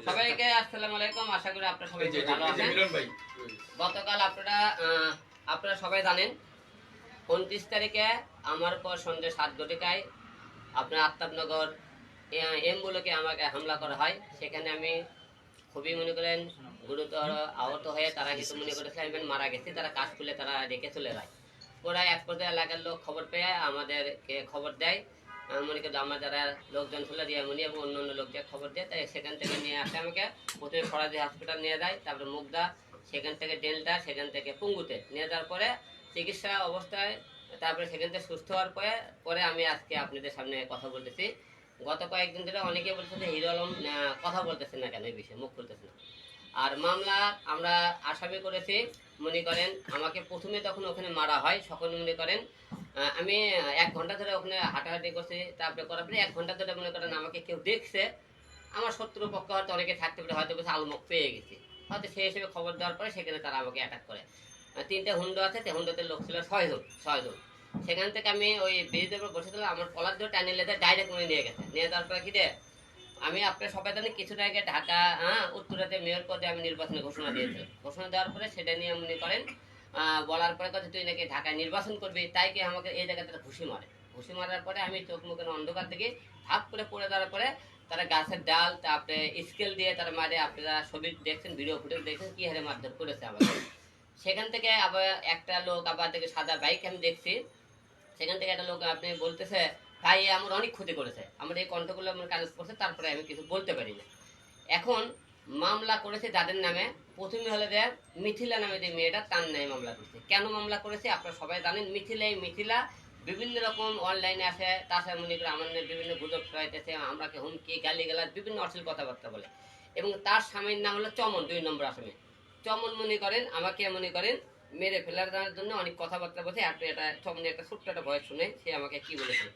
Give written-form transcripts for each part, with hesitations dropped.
সবাইকে আসসালামু আলাইকুম। আশা করি আপনারা সবাই ভালো আছেন। গতকাল আপনারা সবাই জানেন 29 তারিখে আমার পর সন্ধ্যে 7 ঘটিকায় আপনার আফতাবনগর এম ব্লকে আমাকে হামলা করা হয়। সেখানে আমি খুবই মনে করেন গুরুতর আহত হয়ে তারা কিছু মনে করেছে আমি মারা গেছি। তারা কাজ খুলে তারা রেখে চলে যায়। ওরা এক পর্যায়ে এলাকার লোক খবর পেয়ে আমাদেরকে খবর দেয়। মনে করি আমার যারা লোকজন ছিল রিয়ামণি এবং অন্য অন্য লোকদের খবর দেয়, তাই সেখান থেকে নিয়ে আসে আমাকে। প্রথমে ফরাজি হসপিটাল নিয়ে যায়, তারপরে মুগদা, সেখান থেকে ডেল্টা, সেখান থেকে পুঙ্গুতে নিয়ে যাওয়ার পরে চিকিৎসা অবস্থায় তারপরে সেখান থেকে সুস্থ হওয়ার পরে আমি আজকে আপনাদের সামনে কথা বলতেছি। গত কয়েকদিন ধরে অনেকে বলছে যে হিরো আলম কথা বলতেছে না কেন, এই বিষয়ে মুখ খুলতেছে না। আর মামলা আমরা আসামি করেছি মনে করেন আমাকে প্রথমে তখন ওখানে মারা হয়, সকলে মনে করেন আমি 1 ঘন্টা ধরে ওখানে হাঁটাহাঁটি করছি। তারপরে করার পরে 1 ঘন্টা ধরে মনে করেন আমাকে কেউ দেখছে। আমার শত্রু পক্ষ হয়তো অনেকে থাকতে পারে, হয়তো বলছে আলমক পেয়ে গেছি, হয়তো সেই হিসেবে খবর দেওয়ার পরে সেখানে তারা আমাকে অ্যাটাক করে। 3টে হুন্ডো আছে, হুন্ডোতে লোক ছিল 6 জন। সেখান থেকে আমি ওই ব্রিজের উপর বসেছিলাম, আমার কলার ধরে টানি লেতে ডাইরেক্ট উনি নিয়ে গেছে। নিয়ে যাওয়ার পরে কি রে আমি আপনার সবাই জানি কিছুটা আগে ঢাকা উত্তরাতে মেয়র পদে আমি নির্বাচনে ঘোষণা দিয়েছিলাম। ঘোষণা দেওয়ার পরে সেটা নিয়ে মনে করেন বলার পরে কথা তুই নাকি ঢাকায় নির্বাচন করবি, তাই কি আমাকে এই জায়গাতে ঘুষি মারে। ঘুষি মারার পরে আমি চোখ মুখের অন্ধকার থেকে ভাগ করে পড়ে যাওয়ার পরে তারা গাছের ডাল তারপরে স্কেল দিয়ে তারা মারে। আপনারা ছবি দেখছেন, ভিডিও ফুটেজ দেখছেন কি হারে মারধর করেছে আমাকে। সেখান থেকে আবার একটা লোক আবার থেকে সাদা বাইক আমি দেখছি, সেখান থেকে একটা লোক আপনি বলতেছে ভাই আমার অনেক ক্ষতি করেছে, আমার এই কণ্ঠগুলো আমার কাজ করছে, তারপরে আমি কিছু বলতে পারি না। এখন মামলা করেছে যাদের নামে, প্রথমে হলে যে মিথিলা নামে যে মেয়েটা, তার নামে মামলা করেছে। কেন মামলা করেছে আপনারা সবাই জানেন। মিথিলা বিভিন্ন রকম অনলাইনে আছে, তাছাড়া মনে করে আমাদের বিভিন্ন গুজব ছড়াইতেছে, আমাকে হুমকি গালিগালাজ বিভিন্ন অশ্লীল কথাবার্তা বলে। এবং তার স্বামীর নাম হলো চমন, 2 নম্বর আসামি। চমন মনে করেন আমাকে মনে করেন মেরে ফেলার জন্য অনেক কথাবার্তা বলছে। আপনি এটা চমনের একটা ছোট্ট একটা ভয়েস শুনে সে আমাকে কি বলেছে।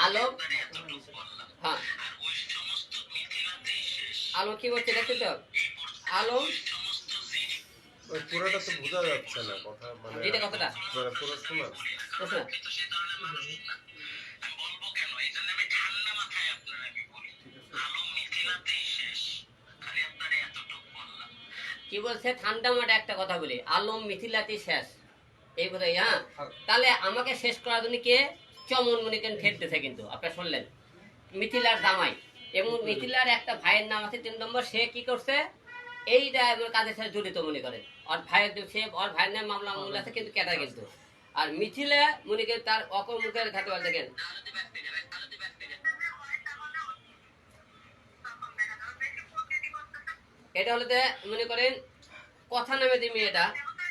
আলো হ্যাঁ আলো কি বলছে দেখতে তো আলো ওই পুরোটা তো বোঝা যাচ্ছে না কথা, মানে যেটা কথাটা পুরো শোনা প্রশ্ন কি বলছে ঠান্ডা মাঠে একটা কথা বলি, আলম মিথিলাতি শেষ, এই কথাই। হ্যাঁ তাহলে আমাকে শেষ করার জন্য কে চমন মনে করেন ফেলতেছে, কিন্তু আপনারা শুনলেন মিথিলার জামাই এবং মিথিলার একটা ভাইয়ের নাম আছে 3 নম্বর, সে কি করছে এই কাজের সাথে জড়িত মনে করেন। ওর ভাইয়ের নাম মামলা আছে, কিন্তু কেটা কিন্তু। আর মিথিলা মনে করেন তার অকমুখের ঘাটে দেখেন, এটা হলো মনে করেন কথা নামে যে মেয়েটা,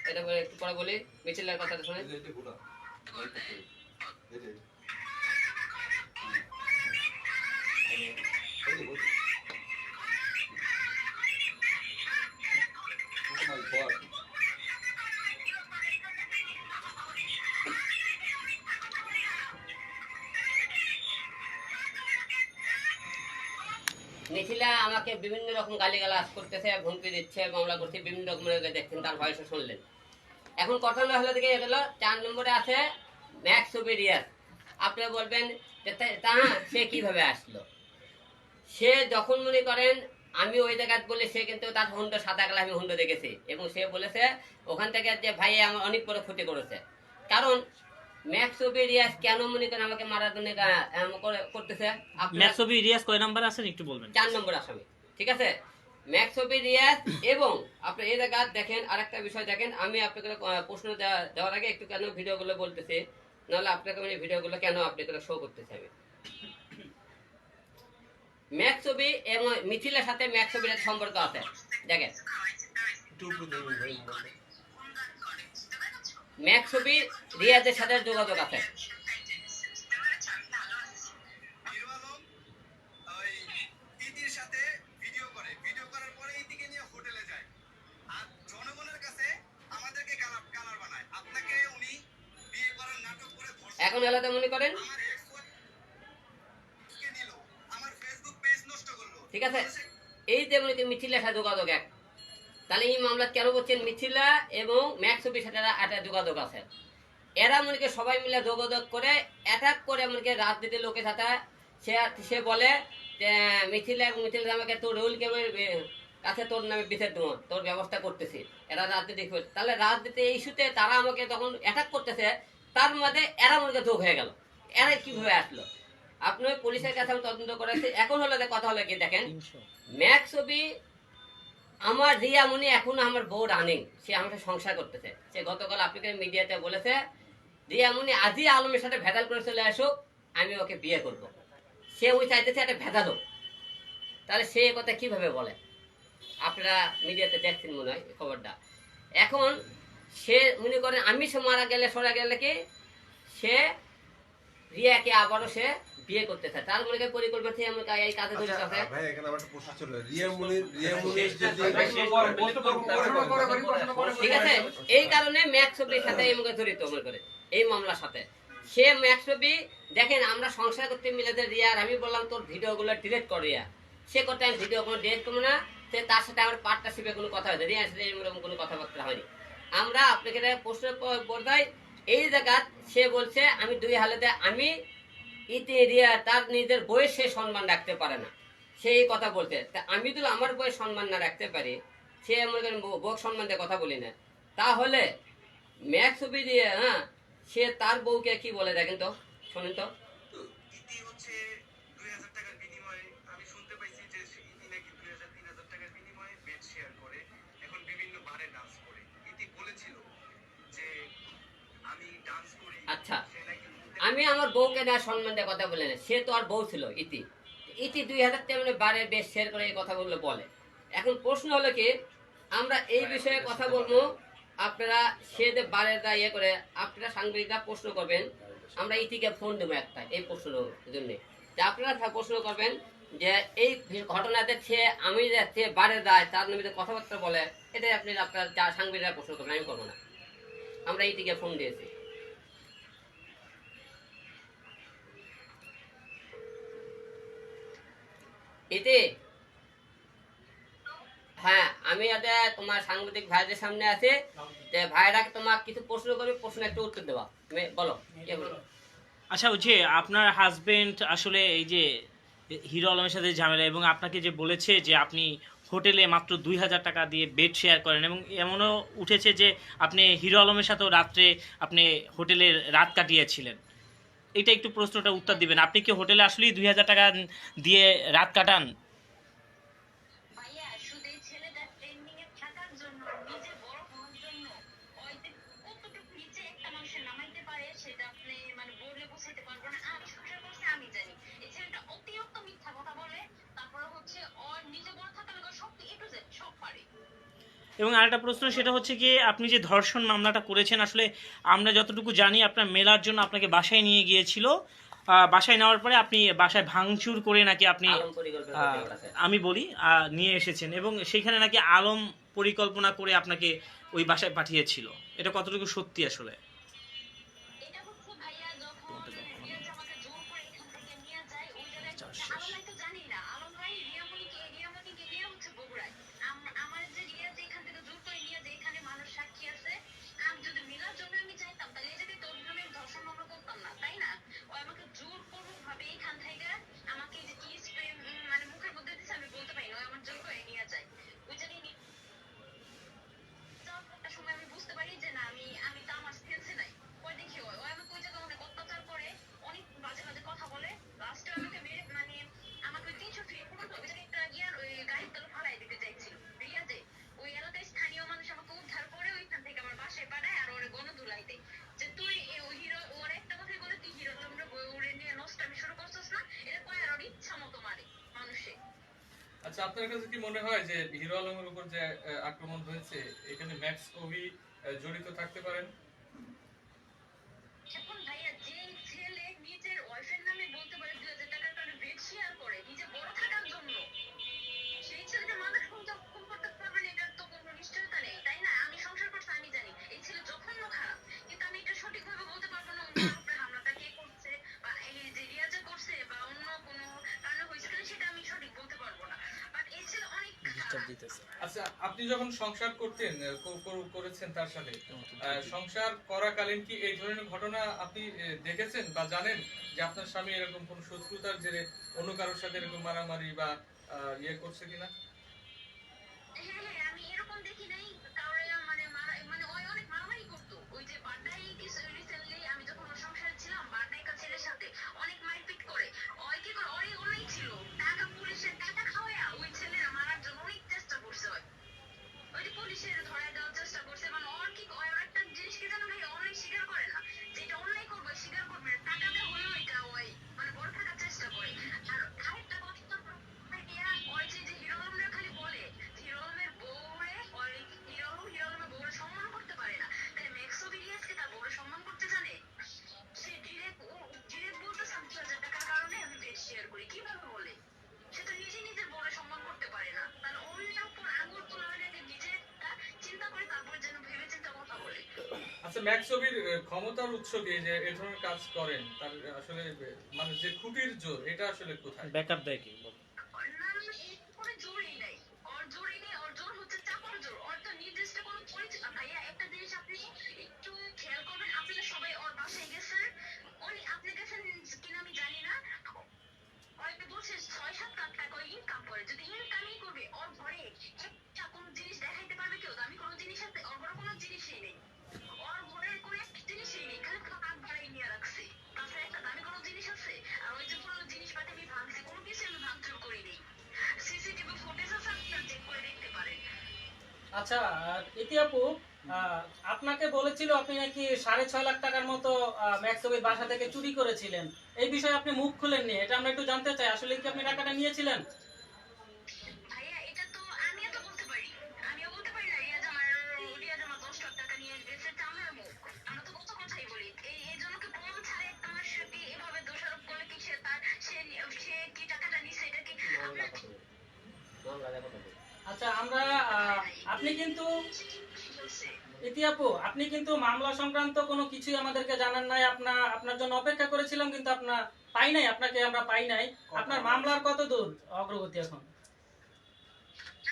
এটা একটু পরে বলি মিথিলার কথাটা শুনে। মিথিলা আমাকে বিভিন্ন রকম গালিগালাজ করতেছে, হুমকি দিচ্ছে, মামলা করছে, বিভিন্ন রকমের দেখছেন, তার ভয়েসও শুনলেন। এখন কথা হলো দিকে হলো 4 নম্বরে আছে ম্যাক্স ওবেরিয়াস। আপনারা বলবেন তা সে কিভাবে আসলো। সে যখন মনে করেন আমি ওই জায়গায় বলে, সে কিন্তু তার হুন্ডো সাদা কালা আমি হুন্ডো দেখেছি, এবং সে বলেছে ওখান থেকে যে ভাই আমার অনেক বড় ক্ষতি করেছে। কারণ ম্যাক্স ওবেরিয়াস কেন মনে করেন আমাকে মারার জন্য করতেছে। ম্যাক্স ওবেরিয়াস কয় নাম্বার আছেন একটু বলবেন। 4 নম্বর আসামি, ঠিক আছে। ম্যাক্স ওবেরিয়াস এবং আপনি এই জায়গা দেখেন আরেকটা বিষয় দেখেন, আমি আপনাকে প্রশ্ন দেওয়ার আগে একটু কেন ভিডিওগুলো বলতেছি, নাহলে আপনাকে মানে ভিডিওগুলো কেন আপনাকে শো করতেছি আমি। ম্যাক্স ওবি এবং মিথিলার সাথে ম্যাক্স ওবির সম্পর্ক আছে দেখেন। ম্যাক্স ওবি রিয়াজের সাথে যোগাযোগ আছে। ভিডিও করার পরে এই দিকে নিয়ে হোটেলে যায় আর জনগণের কাছে আমাদেরকে গালাম এখন এলাকাতে মনে করেন, ঠিক আছে, এই যে মনে করেন মিথিলার সাথে যোগাযোগ এক, তাহলে এই মামলা কেন করছেন? মিথিলা এবং ম্যাক্স ছবির সাথে একটা যোগাযোগ আছে। এরা মনে করেন সবাই মিলে যোগাযোগ করে অ্যাটাক করে মনে করেন রাজনীতির লোকের সাথে। সে বলে যে মিথিলা এবং মিথিলা আমাকে তোর রুল কেমন কাছে তোর নামে বিচার দেবো, তোর ব্যবস্থা করতেছি। এরা রাজনীতি করছে, তাহলে রাজনীতি এই ইস্যুতে তারা আমাকে তখন অ্যাটাক করতেছে, তার মধ্যে এরা মনে করেন যোগ হয়ে গেল। এরা কিভাবে আসলো? আপনি পুলিশের কাছে আমি তদন্ত করেছি। এখন হলো যে কথা হলো কি দেখেন, ম্যাক্স ছবি আমার রিয়ামণি এখন আমার বউ রানিং, সে আমাকে সংসার করতেছে। সে গতকাল আপনাকে মিডিয়াতে বলেছে রিয়ামণি আজই আলমের সাথে ভেজাল করে চলে আসুক, আমি ওকে বিয়ে করব। সে ওই চাইতেছে একটা ভেজাল হোক। তাহলে সে কথা কিভাবে বলে? আপনারা মিডিয়াতে দেখছেন মনে হয় খবরটা। এখন সে মনে করেন আমি সে মারা গেলে সরা গেলে কি সে রিয়াকে আবারও সে বিয়ে করতে চায়, তার মনে পরিকল্পনা থেকে আমি এই কাজে জড়িত আছে। ভাই এখানে আমার একটা প্রশ্ন ছিল, রিয়ামণির ঠিক আছে, এই কারণে ম্যাক্স ছবির সাথে এই মুখে জড়িত মনে করে এই মামলার সাথে। সে ম্যাক্স ছবি দেখেন আমরা সংসার করতে মিলে যে রিয়া, আমি বললাম তোর ভিডিওগুলো ডিলিট কর রিয়া, সে করতে আমি ভিডিও কোনো ডিলিট করবো না। সে তার সাথে আমার পার্টনারশিপে কোনো কথা হয়েছে, রিয়ার সাথে এরকম কোনো কথাবার্তা হয়নি। আমরা আপনাকে প্রশ্ন বর্দায় এই জায়গা সে বলছে আমি দুই হালেতে আমি ইতি রিয়া তার নিজের বইয়ের সে সম্মান রাখতে পারে না, সেই কথা বলতে। তা আমি যদি আমার বইয়ের সম্মান না রাখতে পারি, সে মনে করেন বউ সম্মান দিয়ে কথা বলি না, তাহলে ম্যাক্স ছবি দিয়ে হ্যাঁ সে তার বউকে কি বলে দেখেন তো, শোনেন তো। আচ্ছা, আমি আমার বউকে না সম্মান দিয়ে কথা বলে না, সে তো আর বউ ছিল ইতি। ইতি 2000 টাকা বারে বেশ শেয়ার করে এই কথাগুলো বলে। এখন প্রশ্ন হলো কি, আমরা এই বিষয়ে কথা বলবো, আপনারা সে যে বারে ইয়ে করে আপনারা সাংবাদিকরা প্রশ্ন করবেন, আমরা ইতিকে ফোন দেবো একটা এই প্রশ্নের জন্য, যে আপনারা প্রশ্ন করবেন যে এই ঘটনাতে সে আমি যাচ্ছে বারে দেয় তার নামে কথাবার্তা বলে, এটাই আপনি আপনার সাংবাদিকরা প্রশ্ন করবেন, আমি করবো না। আমরা ইতিকে ফোন দিয়েছি। ইতি, হ্যাঁ আমি এটা তোমার সাংবাদিক ভাইদের সামনে আছে, যে ভাইরা তোমার কিছু প্রশ্ন করবে, প্রশ্ন একটু উত্তর দেওয়া, বলো কি বলো। আচ্ছা, ওই যে আপনার হাজবেন্ড আসলে এই যে হিরো আলমের সাথে ঝামেলা, এবং আপনাকে যে বলেছে যে আপনি হোটেলে মাত্র 2000 টাকা দিয়ে বেড শেয়ার করেন, এবং এমনও উঠেছে যে আপনি হিরো আলমের সাথেও রাত্রে আপনি হোটেলে রাত কাটিয়েছিলেন। এটা একটু প্রশ্নটা উত্তর দিবেন, আপনি কি হোটেলে আসলেই 2000 টাকা দিয়ে রাত কাটান? এবং আরেকটা প্রশ্ন, সেটা হচ্ছে কি আপনি যে ধর্ষণ মামলাটা করেছেন, আসলে আমরা যতটুকু জানি আপনার মেলার জন্য আপনাকে বাসায় নিয়ে গিয়েছিল, বাসায় নেওয়ার পরে আপনি বাসায় ভাঙচুর করে নাকি আপনি আমি বলি নিয়ে এসেছেন, এবং সেইখানে নাকি আলম পরিকল্পনা করে আপনাকে ওই বাসায় পাঠিয়েছিল। এটা কতটুকু সত্যি আসলে? আচ্ছা, আপনার কাছে কি মনে হয় যে হিরো আলমের উপর যে আক্রমণ হয়েছে এখানে ম্যাক্স কবি জড়িত থাকতে পারেন? আপনি যখন সংসার করতেন করেছেন তার সাথে সংসার করাকালীন কি এই ধরনের ঘটনা আপনি দেখেছেন বা জানেন যে আপনার স্বামী এরকম কোন শত্রুতার জেরে অন্য কারোর সাথে এরকম মারামারি বা ইয়ে করছে কিনা? হ্যাঁ হ্যাঁ আমি এরকম দেখি নাই কারোর মানে ওই অনেক মারামারি করতো ওই যে বাড্ডায় কিছু রিসেন্টলি আমি যখন ওর সংসারে ছিলাম বাড্ডায় একটা ছেলের সাথে অনেক মারপিট করে ওই কি করে ওই অনেক ছিল টাকা পুলিশের টাকা খাওয়া ওই ছেলেরা মারার জন্য অনেক চেষ্টা করছে ওই যে পুলিশের ধরায় দেওয়ার চেষ্টা করছে মানে ওর কি ওর একটা জিনিস কি জানো ভাই অনেক স্বীকার করে না যেটা অন্যায় করবে স্বীকার করবে না টাকা দেওয়া হলেও এটা ওই মানে বড় থাকার চেষ্টা করে আর আরেকটা কথা ওই যে হিরো আলমরা খালি বলে হিরো আলমের বউরে ওই হিরো আলমের বউরে সম্মান করতে পারে না তাই ম্যাক্সো বিলিয়াসকে তার বউরে সম্মান করতে জানে সে ডিরেক্ট বলতেছে আমি 2,000 টাকার কারণে আমি বেড শেয়ার করি কিভাবে বলে সে তো নিজে নিজের বউরে সম্মান করতে পারে না তাহলে অন্যের উপর আঙুল তোলা হলে নিজেরটা চিন্তা করে তারপরে যেন ভেবে চিন্তা কথা বলে। আচ্ছা ম্যাক্সবির ক্ষমতার উৎস কি যে এই ধরনের কাজ করেন তার আসলে মানে যে খুঁটির জোর এটা আসলে কোথায়? ব্যাকআপ দেয় কি বল? না না এর কোনো জোরই নাই ওর জোরই নেই ওর জোর হচ্ছে চাপার জোর ওর তো নির্দিষ্ট কোনো পরিচয় ভাইয়া একটা জিনিস আপনি একটু খেয়াল করবেন আপনারা সবাই ওর বাসায় গেছেন উনি আপনি গেছেন কিনা আমি জানি না ওকে বলছে 6-7 লাখ টাকা ইনকাম করে যদি ইনকামই করবে ওর ঘরে একটা কোনো জিনিস দেখাইতে পারবে কেউ দামি কোনো জিনিস আছে ওর ঘরে কোনো জিনিসই নেই ওর ঘরে কোনো একটা জিনিসই নেই খালি কাঠ ভাড়াই নিয়ে রাখছে তাছাড়া একটা দামি কোনো জিনিস আছে আর ওই যে পুরো জিনিসপাতি আমি ভাঙছি কোনো কিছু আমি ভাঙচুর করিনি সিসিটিভি ফুটেজ আছে আপনারা চেক করে দেখতে পারেন। আচ্ছা ইতি আপু আপনাকে বলেছিল আপনি নাকি 6.5 লাখ টাকার মতো ম্যাক্সবির বাসা থেকে চুরি করেছিলেন এই বিষয়ে আপনি মুখ খুলেননি এটা আমরা একটু জানতে চাই আসলে কি আপনি টাকাটা নিয়েছিলেন? ভাইয়া এটা তো আমিও তো বলতে পারি আমিও বলতে পারি না রিয়াজ আমার 10 লাখ টাকা নিয়ে গেছে এটা আমার মুখ আমরা তো কত কথাই বলি এই জন্য কি প্রমাণ ছাড়া একটা আমার সাথে এভাবে দোষারোপ করলে কি সে তার সে কি টাকাটা নিছে এটা কি আপনার আচ্ছা আমরা আপনি কিন্তু বলছে ইতি আপু আপনি কিন্তু মামলা সংক্রান্ত কোনো কিছুই আমাদেরকে জানান নাই আপনার জন্য অপেক্ষা করেছিলাম কিন্তু আপনাকে আমরা পাই নাই আপনার মামলার কত দূর অগ্রগতি এখন?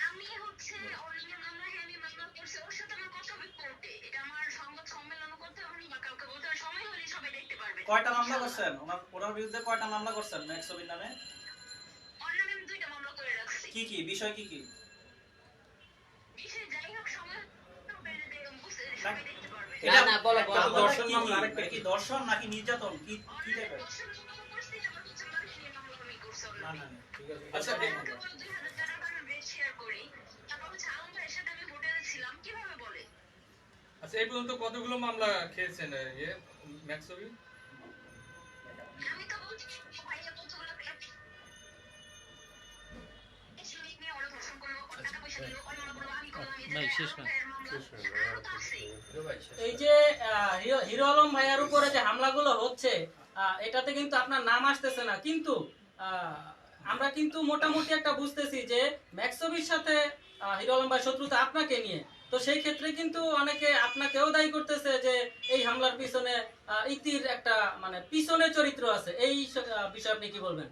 আমি হচ্ছে অনলাইনে মামলা করছি ওর সাথে আমার কথা হবে কোর্টে এটা আমার সংবাদ সম্মেলন করতে হবে বা কাউকে বলতে হবে সময় হলে সবাই দেখতে পারবে। কয়টা মামলা করছেন ওনার বিরুদ্ধে কয়টা মামলা করছেন ম্যাক্সবির নামে? ওর নামে আমি 2টা মামলা করে রাখছি কি কি বিষয় কি কি? বিষয় যাই হোক সময় হবে বুঝতে সবাই দেখতে পারবে। না না বলো বলো মামলা বলো। কি কি? এটা কি দর্শন নাকি নির্যাতন কি কি টাইপের? না না না, ঠিক আছে আচ্ছা, এটা আমাকে বলে 2,000 টাকার আমি বেড শেয়ার করি তারপর হচ্ছে আলম ভাইয়ের সাথে আমি হোটেলে ছিলাম কিভাবে বলে। আচ্ছা এই পর্যন্ত কতগুলো মামলা খেয়েছেন ইয়ে ম্যাক্সবি? আমি তো বলছি ভাইয়া কতগুলো নিয়ে ওরা ধর্ষণ করলো ওর টাকা পয়সা নিল ওর মামলা করলো আমি করলাম এই যে ভাই, শেষ না। আরো তো আছে। এই যে হিরো আলম ভাইয়ার উপরে যে হামলাগুলো হচ্ছে এটাতে কিন্তু আপনার নাম আসতেছে না কিন্তু আমরা কিন্তু মোটামুটি একটা বুঝতেছি যে ম্যাক্সবির সাথে হিরো আলম ভাই শত্রুতা আপনাকে নিয়ে তো সেই ক্ষেত্রে কিন্তু অনেকে আপনাকেও দায়ী করতেছে যে এই হামলার পিছনে ইতির একটা মানে পিছনে চরিত্র আছে এই বিষয়ে আপনি কি বলবেন?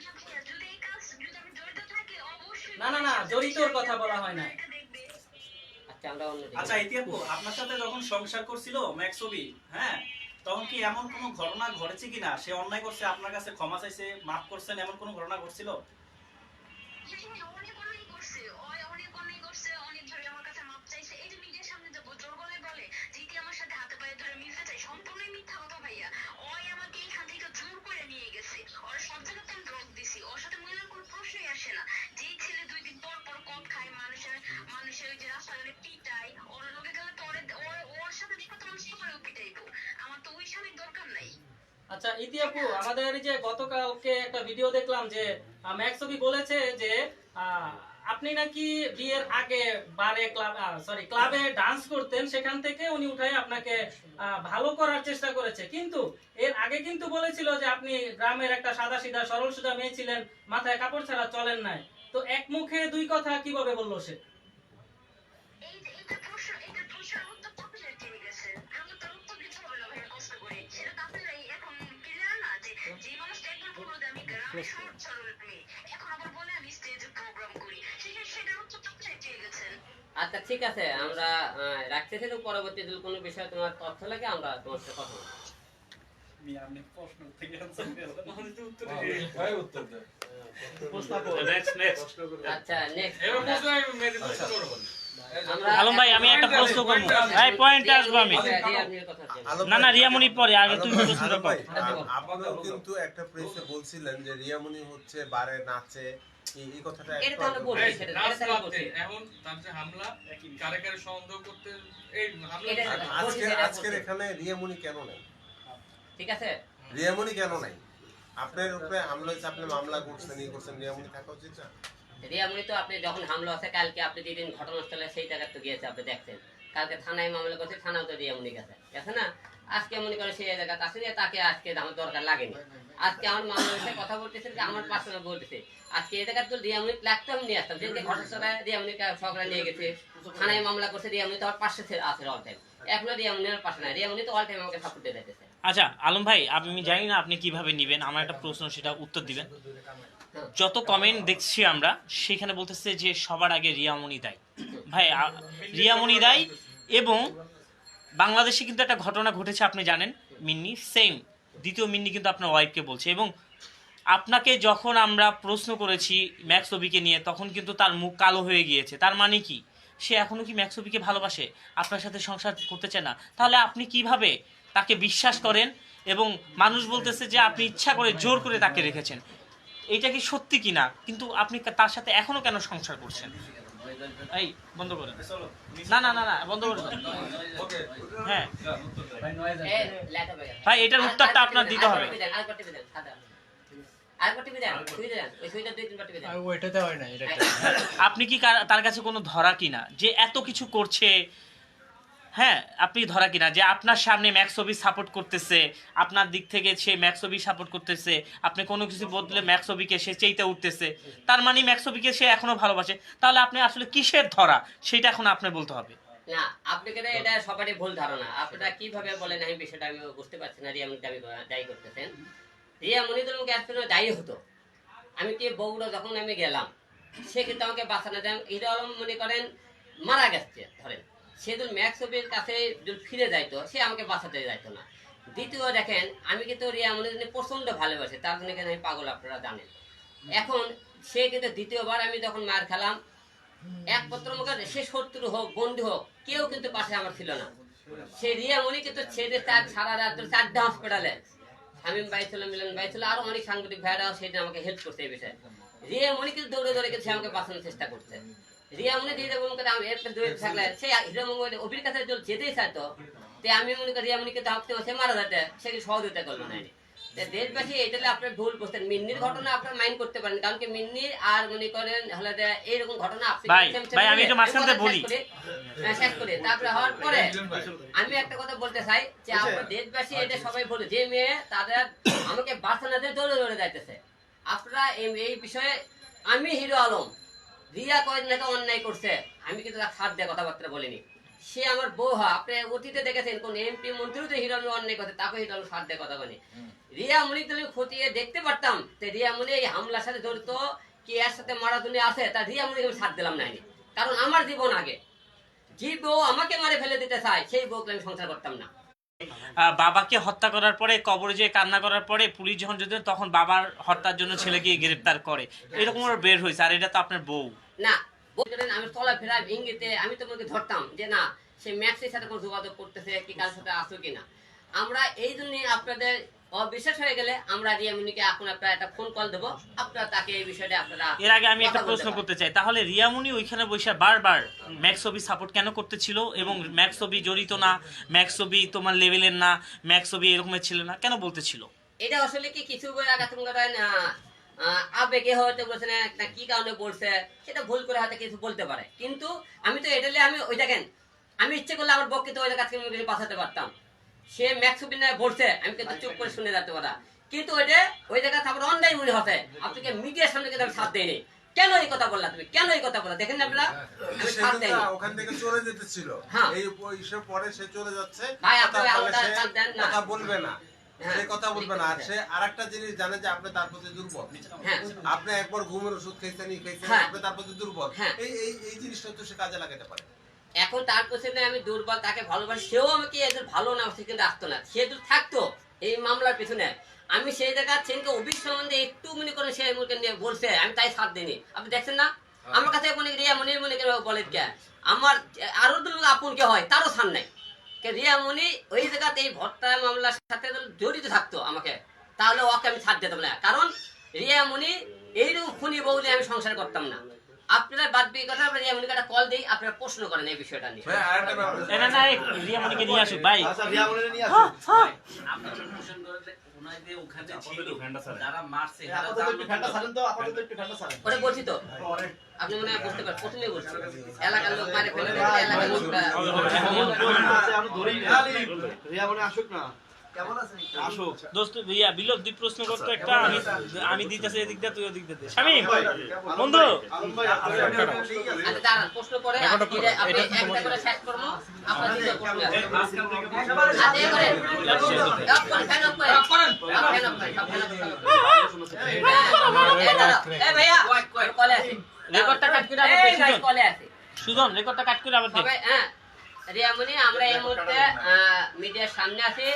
না ভাইয়া যদি এই কাজ যদি আমি জড়িত থাকি অবশ্যই না জড়িতর কথা বলা হয় না। এটা দেখবে আচ্ছা আমরা অন্য আচ্ছা ইতিহাপু আপনার সাথে যখন সংসার করছিল ম্যাক্সবি হ্যাঁ তখন কি এমন কোনো ঘটনা ঘটেছে কিনা সে অন্যায় করছে আপনার কাছে ক্ষমা চাইছে মাফ করছেন এমন কোনো ঘটনা ঘটছিল? অনেক অনেক করছে অনেক ধরে আমার কাছে মাপ চাইছে এই যে মিডিয়ার সামনে যে জোর গলায় বলে জিতি আমার সাথে হাতে পায়ে ধরে মিলতে চাই সম্পূর্ণই মিথ্যা কথা ভাইয়া ওই আমাকে এখান থেকে জোর করে নিয়ে গেছে ওর সব জায়গাতে আমি ড্রগ দিছি ওর সাথে মিলার কোনো প্রশ্নই আসে না যেই ছেলে 2 দিন পর পর কট খায় মানুষের ওই যে রাস্তাঘাটে পিটায় ওর লোকে গেলে তো ওর সাথে দেখো তো মানুষ করেও পিটাইবো আমার তো ওই স্বামীর দরকার নাই। আচ্ছা ইতি আপু আমাদের এই যে গতকালকে একটা ভিডিও দেখলাম যে ম্যাক্সবি বলেছে যে আপনি নাকি বিয়ের আগে ক্লাবে ডান্স করতেন সেখান থেকে উনি উঠাই আপনাকে ভালো করার চেষ্টা করেছে কিন্তু এর আগে কিন্তু বলেছিল যে আপনি গ্রামের একটা সাদাসিধা সরল সোজা মেয়ে ছিলেন মাথায় কাপড় ছাড়া চলেন নাই তো এক মুখে দুই কথা কিভাবে বললো সে? এই যে এটা প্রশ্নের উত্তর তো আপনারা দিয়ে গেছেন আমি তো উত্তর দিতে হবে না ভাই কষ্ট করে সেটা তো আপনারা এখন ক্লিয়ার না যে মানুষটা একবার বললো যে আমি গ্রামে শহর চলবে এখন আবার বলে আমি স্টেজে প্রোগ্রাম করি সেটার উত্তর তো আপনারা দিয়ে গেছেন। আচ্ছা ঠিক আছে, আমরা রাখতেছি, তো পরবর্তী যদি কোনো বিষয়ে তোমার তথ্য লাগে আমরা তোমার সাথে কথা বলবো। আপনি প্রশ্ন থেকে answer দিলেন। আমাদের তো উত্তর ভাই উত্তর দেন। আচ্ছা নেক্সট এবার প্রশ্ন আমি মেরে প্রশ্ন করব। আলম ভাই আমি একটা প্রশ্ন করবো, এই পয়েন্টে আসবো আমি। না না রিয়ামণি পরে, আগে তুমি প্রশ্নটা আলম ভাই, করো। আপনারাও কিন্তু একটা প্রেসে বলছিলেন যে রিয়ামণি হচ্ছে বারে নাচে, এই কথাটা এটা তো আমরা একটু বলছি। এই, নাচ বাদ দে, এখন তার যে হামলা কারে কারে সন্দেহ করতে এই হামলা এটা- আজকের এখানে রিয়ামণি কেন নাই? ঠিক আছে, রিয়ামণি কেন নাই? আপনার উপরে হামলা হয়েছে, আপনি মামলা করছেন, ই করছেন, রিয়ামণি থাকা উচিত না? রিয়ামণি তো আপনি যখন হামলা আছে কালকে আপনি যেদিন ঘটনাস্থলে সেই জায়গায় তো গিয়েছে, আপনি দেখছেন। কালকে থানায় মামলা করছে, থানাও তো রিয়ামণি গেছে, গেছে না? আজকে মনে করে সেই জায়গা কাছে নিয়ে তাকে আজকে আমার দরকার লাগেনি। আজকে আমার মামলা হয়েছে, কথা বলতেছে যে আমার পার্সোনাল বলতেছে আজকে এই জায়গায় তো রিয়ামণি লাগতো, আমি নিয়ে আসতাম। যেদিকে ঘটনাস্থলে রিয়ামণিকে সকালে নিয়ে গেছে, থানায় মামলা করছে, রিয়ামণি তো আমার পাশে আছে অল টাইম। এখনো রিয়ামণির পাশে নাই, রিয়ামণি তো অল টাইম আমাকে সাপোর্ট দিয়ে দিতেছে। আচ্ছা আলম ভাই, আমি জানি না আপনি কিভাবে নিবেন, আমার একটা প্রশ্ন, সেটা উত্তর দিবেন। যত কমেন্ট দেখছি আমরা, সেখানে বলতেছে যে সবার আগে রিয়ামণি দায়ী। ভাই রিয়ামণি দায়ী, এবং বাংলাদেশে কিন্তু একটা ঘটনা ঘটেছে, আপনি জানেন, মিন্নি সেম দ্বিতীয় মিন্নি কিন্তু আপনার ওয়াইফকে বলছে, এবং আপনাকে যখন আমরা প্রশ্ন করেছি ম্যাক্সবিকে নিয়ে, তখন কিন্তু তার মুখ কালো হয়ে গিয়েছে। তার মানে কি সে এখনো কি ম্যাক্সবিকে ভালোবাসে, আপনার সাথে সংসার করতে চায় না? তাহলে আপনি কিভাবে তাকে বিশ্বাস করেন? এবং মানুষ বলতেছে যে আপনি ইচ্ছা করে জোর করে তাকে রেখেছেন, এইটা কি সত্যি কিনা? কিন্তু আপনি তার সাথে এখনো কেন সংসার করছেন? এই বন্ধ করে দেন। না না না না বন্ধ করে দেন। হ্যাঁ এই লেখা ভাই, ভাই, এটার উত্তরটা আপনার দিতে হবে। আরেকবার টিপে দেন, সাদা আরেকবার টিপে দেন, সুই দেন, ওই সুইটা 2-3 বার টিপে দেন। ওইটাতে হয় না, এটা আপনি কি তার কাছে কোনো ধরা কিনা যে এত কিছু করছে? হ্যাঁ, আপনি ধরা কিনা যে আপনার সামনে ম্যাক্সবি সাপোর্ট করতেছে, আপনার দিক থেকে সে ম্যাক্সবি সাপোর্ট করতেছে, আপনি কোনো কিছু বদলে ম্যাক্সবিকে সে চেইতে উঠতেছে, তার মানে ম্যাক্সবিকে সে এখনো ভালোবাসে। তাহলে আপনি আসলে কিসের ধরা, সেটা এখন আপনি বলতে হবে। না, আপনি কেন এটা সবারই ভুল ধারণা। আপনারা কিভাবে বলেন এই বিষয়টা আমি বুঝতে পারছি না। রিয়ামণি দায়ী করতেছেন, রিয়ামণি তো আমাকে এতদিন দায়ী হতো। আমি কি বগুড়া যখন আমি গেলাম, সে কিন্তু আমাকে বাঁচানো দেন। হিরো আলম মনে করেন মারা গেছে, ধরেন সে যদি ম্যাক্সবির কাছে যদি ফিরে যাইতো, সে আমাকে বাঁচাতে যাইতো না। দ্বিতীয় দেখেন, আমি কিন্তু রিয়ামণির জন্য প্রচন্ড ভালোবাসি, তার জন্য কিন্তু আমি পাগল, আপনারা জানেন। এখন সে কিন্তু দ্বিতীয়বার আমি যখন মার খেলাম, একপত্র মুখে সে শত্রু হোক বন্ধু হোক, কেউ কিন্তু পাশে আমার ছিল না। সে রিয়ামণি কিন্তু ছেড়ে তার সারা রাত 4টা হসপিটালে, শামীম ভাই ছিল, মিলন ভাই ছিল, আরো অনেক সাংবাদিক ভাইরাও সেদিন আমাকে হেল্প করছে এই বিষয়ে। রিয়ামণি কিন্তু দৌড়ে দৌড়ে কিন্তু সে আমাকে বাঁচানোর চেষ্টা করছে। রিয়ামণি দিয়ে দেবো আমি একটা দৌড়ে থাকলে সে হিরো মঙ্গল অভির কাছে যেতেই চাইতো, তে আমি মনে করি রিয়ামণিকে ধাপতে সে মারা যেতে, সে সহযোগিতা করলো না। দেশবাসী এটালে আপনার ভুল করছেন। মিন্নির ঘটনা আপনার মাইন্ড করতে পারেন, কারণ কি মিন্নির আর মনে করেন হলে এইরকম ঘটনা আপনি ভাই আমি একটু মাঝখানে বলি, শেষ করে তারপরে হওয়ার পরে আমি একটা কথা বলতে চাই যে আপনার দেশবাসী এটা সবাই বলে যে মেয়ে তাদের আমাকে বাঁচানোতে দৌড়ে দৌড়ে যাইতেছে। আপনারা এই বিষয়ে, আমি হিরো আলম, রিয়া কয়েক নাকি অন্যায় করছে, আমি কিন্তু তার সাথ দিয়ে কথাবার্তা বলিনি। সে আমার বউ হয়, আপনি অতীতে দেখেছেন কোন এমপি মন্ত্রীও তো হিরো আলম অন্যায় করছে, তাকে হিরো আলম সাথ দিয়ে কথা বলি। রিয়ামণি তুমি খতিয়ে দেখতে পারতাম যে রিয়ামণি এই হামলার সাথে জড়িত কি এর সাথে মারাধুনি আছে, তা রিয়ামণিকে আমি সাথ দিলাম না। কারণ আমার জীবন আগে, যে বউ আমাকে মারে ফেলে দিতে চায় সেই বউকে আমি সংসার করতাম না। বাবাকে হত্যা করার পরে, কবরে যে কান্না করার পরে পুলিশ যখন যেত, তখন বাবার হত্যার জন্য ছেলেকে গ্রেফতার করে, এরকম ওর বের হয়েছে। আর এটা তো আপনার বউ না, আমি চলাফেরা ভেঙ্গিতে আমি তোমাকে ধরতাম যে না সে ম্যাক্সের সাথে কোনো যোগাযোগ করতেছে কি কারোর সাথে আসো কিনা। আমরা এই জন্য আপনাদের অবিশ্বাস হয়ে গেলে আমরা রিয়ামণিকে এখন আপনারা একটা ফোন কল দেবো, আপনারা তাকে এই বিষয়টা আপনারা। এর আগে আমি একটা প্রশ্ন করতে চাই, তাহলে রিয়ামণি ওইখানে বসে বারবার ম্যাক্সবি সাপোর্ট কেন করতেছিল? এবং ম্যাক্সবি জড়িত না, ম্যাক্সবি তোমার লেভেলের না, ম্যাক্সবি এরকমের ছিল না, কেন বলতেছিল? এটা আসলে কি কিছু আগে আবেগে হয়তো বলছে না, কি কারণে বলছে সেটা ভুল করে হয়তো কিছু বলতে পারে। কিন্তু আমি তো এটা আমি ওই দেখেন, আমি ইচ্ছে করলে আমার বককে তো ওই জায়গা থেকে বাঁচাতে পারতাম। সে ম্যাক্সবি না বলছে, আমি কিন্তু চুপ করে শুনে যেতে পারা, কিন্তু ওই জায়গা তারপর অন্যায় মনে হতে আপনাকে মিডিয়ার সামনে কিন্তু আমি সাথ দেয়নি। কেন এই কথা বললা তুমি, কেন এই কথা বললা? দেখেন না আপনারা, আমি সাথ দেয়নি। ওখান থেকে চলে যেতে ছিল, হ্যাঁ। এই ইসের পরে সে চলে যাচ্ছে, ভাই আপনারা আলাদা সাথ দেন না, কথা বলবে না, হ্যাঁ, সে কথা বলবে না। আর সে আরেকটা জিনিস জানে যে আপনি তার প্রতি দুর্বল। হ্যাঁ। আপনি একবার ঘুমের ওষুধ খাইছেন, হ্যাঁ। আপনি তার প্রতি দুর্বল। হ্যাঁ। এই জিনিসটা তো সে কাজে লাগাতে পারে। এখন তার পেছনে আমি দুর্বল, তাকে ভালোবাসি, সেও আমাকে এদের ভালো না কিন্তু আসতো না, সে যদি থাকতো এই মামলার পিছনে, আমি সেই জায়গা সেদিনকে অভিক সম্বন্ধে একটু মনে করে সে মুখে নিয়ে বলছে, আমি তাই সাথ দিইনি। আপনি দেখছেন না আমার কাছে মনে রিয়া মনির মনে করে বলে কে আমার আরো লোক আপন কে হয় তারও ছাড় নাই। রিয়া মনি ওই জায়গাতে এই ভট্টা মামলার সাথে জড়িত থাকতো আমাকে, তাহলে ওকে আমি ছাড় দিতাম না, কারণ রিয়া মনি এইরকম খুনি বউলে আমি সংসার করতাম না। আপনারা বাদ বিয়ে কথা রিয়া মনিকে একটা কল দিই, আপনারা প্রশ্ন করেন এই বিষয়টা নিয়ে। না না রিয়া মনিকে নিয়ে আসুক ভাই। ওটা বলছি তো, আপনি মনে হয় বুঝতে পারেন, প্রথমে বলছি এলাকার লোক মারে ফেলে দেবে, এলাকার লোকটা দোস্ত ইয়া বিলক দুই প্রশ্ন করতো একটা, আমি দিতেছি এদিক দিয়ে, তুই ওদিক দিয়ে। শামিম বন্ধু আচ্ছা দাঁড়ান, প্রশ্ন করে আপনি একটা করে শেষ করবো, আপনার দ্বিতীয় প্রশ্ন আছে। আচ্ছা এবারে অফ করেন, ফ্যান অফ করেন, ফ্যান অফ করেন, সব ফ্যান অফ করেন। এই দাঁড়াও, এই ভাইয়া কলে আছে, রেকর্ডটা কাট করে আবার এই ভাই কলে আছে সুজন, রেকর্ডটা কাট করে আবার দে। সবাই। হ্যাঁ রিয়ামণি, আমরা এই মুহূর্তে মিডিয়ার সামনে আছি,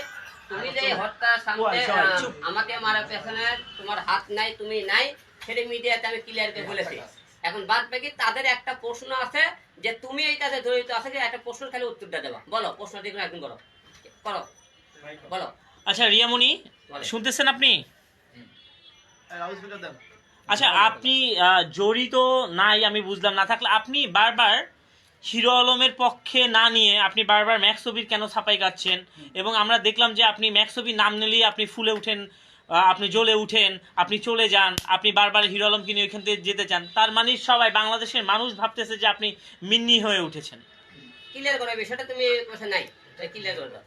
তুমি যে হত্যার সামনে আমাকে মারার পেছনে তোমার হাত নাই, তুমি নাই, সেটা মিডিয়াতে আমি ক্লিয়ার করে বলেছি। এখন বাদ বাকি তাদের একটা প্রশ্ন আছে যে তুমি এইটাতে জড়িত আছে কি, একটা প্রশ্ন খালি উত্তরটা দেবা, বলো প্রশ্ন দিয়ে একদম করো করো বলো। আচ্ছা রিয়ামণি শুনতেছেন আপনি? আচ্ছা আপনি জড়িত নাই আমি বুঝলাম, না থাকলে আপনি বারবার হিরো আলমের পক্ষে না নিয়ে আপনি বারবার ম্যাক্সবির কেন ছাপাই গাচ্ছেন? এবং আমরা দেখলাম যে আপনি ম্যাক্সবির নাম নিলেই আপনি ফুলে উঠেন, আপনি জ্বলে উঠেন, আপনি চলে যান, আপনি বারবার হিরো আলমকে নিয়ে ওইখান থেকে যেতে চান, তার মানে সবাই বাংলাদেশের মানুষ ভাবতেছে যে আপনি মিন্নি হয়ে উঠেছেন। ক্লিয়ার করো বিষয়টা, তুমি কথা নাই ক্লিয়ার করে দাও।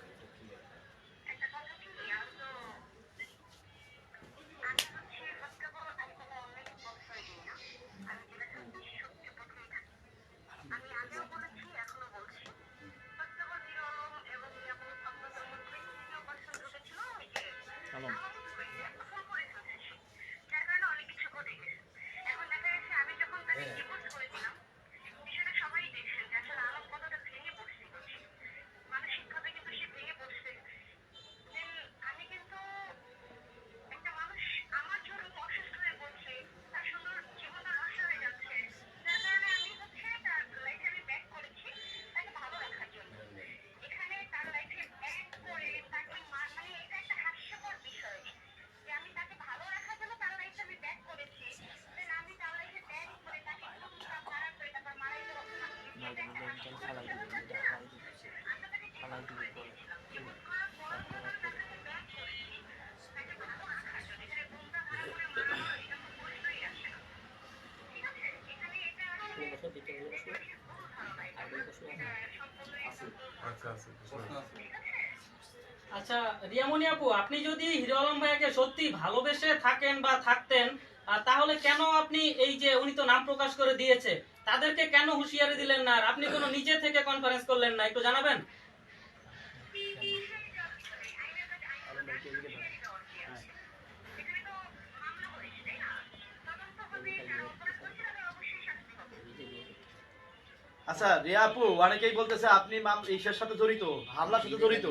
আচ্ছা রিয়ামণি আপু, আপনি যদি হিরো আলম ভাইয়াকে সত্যি ভালোবেসে থাকেন বা থাকতেন, তাহলে কেন আপনি এই যে উনি তো নাম প্রকাশ করে দিয়েছে, তাদেরকে কেন হুঁশিয়ারি দিলেন না? আর আপনি কোনো নিজে থেকে কনফারেন্স করলেন না, একটু জানাবেন। আচ্ছা রিয়া আপু, অনেকেই বলতেছে আপনি ইসের সাথে জড়িত, হামলার সাথে জড়িত,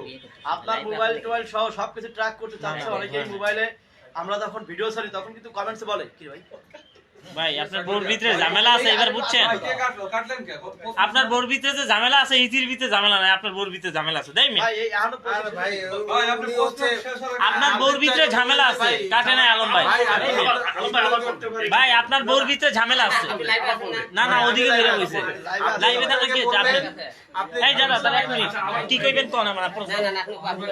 আপনার মোবাইল টোবাইল সহ সবকিছু ট্র্যাক করতে চাচ্ছে অনেকেই মোবাইলে। আমরা যখন ভিডিও ছাড়ি তখন কিন্তু কমেন্টসে বলে কি ভাই ভাই আপনার বোর ভিতরে ঝামেলা আছে, এবার বুঝছেন? আপনার বোর ভিতরে যে ঝামেলা আছে, ইতির ভিতরে ঝামেলা নাই, আপনার বোর ভিতরে ঝামেলা আছে। তাই ভাই এই এখনো ভাই আপনার বোর ভিতরে ঝামেলা আছে, কাটে নাই আলম ভাই। ভাই আপনার বোর ভিতরে ঝামেলা আছে। না না ওদিকে বেরে হইছে লাইভে থাকলে কি আপনি এই দাদা দাদা এক মিনিট কি কইবেন কোন আমার প্রশ্ন? না না আপনি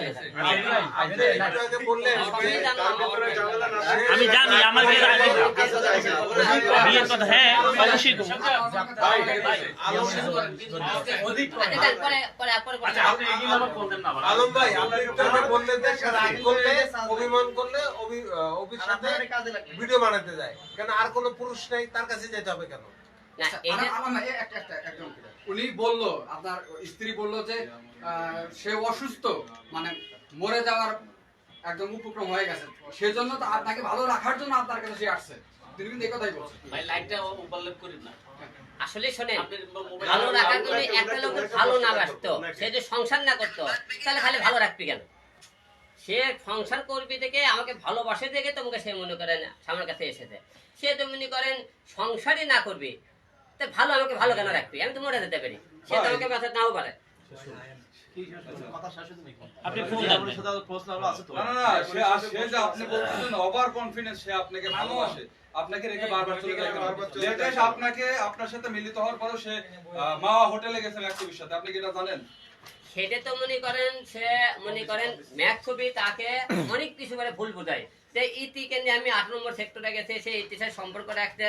আমি জানি আমার বিয়ের আগে বিয়ের কথা, হ্যাঁ অবশ্যই আলম ভাই আপনি বললেন যে রাগ করলে অভিমান করলে অভির সাথে ভিডিও বানাতে যায়, কেন আর কোনো পুরুষ নেই তার কাছে যেতে হবে কেন? উনি বললো, আপনার স্ত্রী বললো যে সে অসুস্থ, মানে মরে যাওয়ার একদম উপক্রম হয়ে গেছে, সেজন্য তো আপনাকে ভালো রাখার জন্য আপনার কাছে সে আসছে। তিনি কিন্তু এই কথাই বলছেন। ভাই লাইটটা ওভারল্যাপ করেন না। আসলে শোনেন, আপনি মোবাইল ভালো রাখার জন্য একটা লোক ভালো না বাসতো, সে যদি সংসার না করতো তাহলে খালি ভালো রাখবি কেন? সে সংসার করবি থেকে আমাকে ভালোবাসে দেখে তোমাকে সে মনে করেন আমার কাছে এসেছে। সে তো মনে করেন সংসারই না করবি তা ভালো আমাকে ভালো কেন রাখবি? আমি তো মরে যেতে পারি, সে তো আমাকে বাঁচাতে নাও পারে। কথা শেষ হয়নি নাকি? আপনি এই ফোন যে দেন। আপনার সাথে প্রশ্ন হলো আছে তো? না না না, সে যে আপনি বলতেছেন ওভার কনফিডেন্স, সে আপনাকে ভালোবাসে, আপনাকে রেখে বারবার চলে যায়। লেটেস্ট আপনাকে আপনার সাথে মিলিত হওয়ার পরও সে মাওয়া হোটেলে গেছে ম্যাক্সবির সাথে, আপনি কি এটা জানেন? সেটা তো মনে করেন সে মনে করেন ম্যাথ ছবি তাকে অনেক কিছু করে ভুল বোঝায়। যে ইতিকে নিয়ে আমি 8 নম্বর সেক্টরে গেছে, সে ইতিহাস সম্পর্ক রাখতে,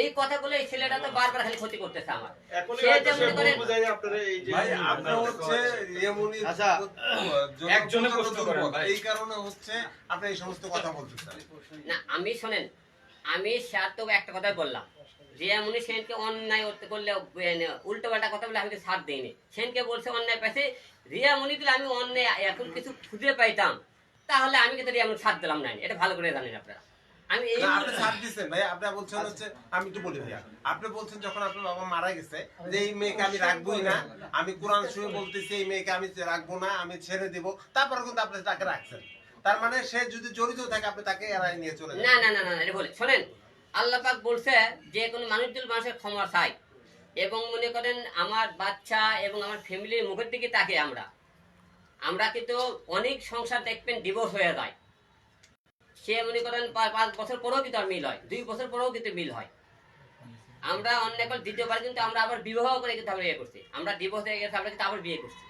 এই কথাগুলো এই ছেলেটা তো বারবার খালি ক্ষতি করতেছে আমার। সে যে মনে করেন ভাই আপনি হচ্ছে রিয়ামণি আচ্ছা, একজনের প্রশ্ন করেন এই কারণে হচ্ছে আপনি এই সমস্ত কথা বলতেছেন না, আমি শোনেন, আমি স্যার তো একটা কথাই বললাম, রিয়ামণি সেনকে অন্যায় করলে উল্টো পাল্টা কথা বলে আমি তো ছাড় দিইনি। সেনকে বলছে অন্যায় পাইছে, রিয়ামণি দিলে আমি অন্যায় এখন কিছু খুঁজে পাইতাম তাহলে আমি কিন্তু রিয়ামণি ছাড় দিলাম না, এটা ভালো করে জানেন আপনারা। আমি এই না, আপনি ছাড় দিচ্ছেন ভাই, আপনি বলছেন হচ্ছে, আমি একটু বলি ভাইয়া, আপনি বলছেন যখন আপনার বাবা মারা গেছে যে এই মেয়েকে আমি রাখবোই না, আমি কোরআন শুনে বলতেছি এই মেয়েকে আমি রাখবো না, আমি ছেড়ে দিব, তারপর কিন্তু আপনি তাকে রাখছেন। তার মানে সে যদি জড়িত থাকে আপনি তাকে এড়াই নিয়ে চলে না যান। না না না এটা বলে শোনেন, আল্লাহ পাক বলছে যে কোনো মানুষ যদি মানুষের ক্ষমা চাই এবং মনে করেন আমার বাচ্চা এবং আমার ফ্যামিলির মুখের দিকে তাকে আমরা কিন্তু অনেক সংসার দেখবেন ডিভোর্স হয়ে যায়, সে মনে করেন 5 বছর পরেও কিন্তু আর মিল হয়, 2 বছর পরেও কিন্তু মিল হয়। আমরা অন্য একবার দ্বিতীয়বার কিন্তু আমরা আবার বিবাহ করে কিন্তু আমরা ইয়ে করছি, আমরা ডিভোর্স হয়ে গেছে আমরা কিন্তু আবার বিয়ে করছি।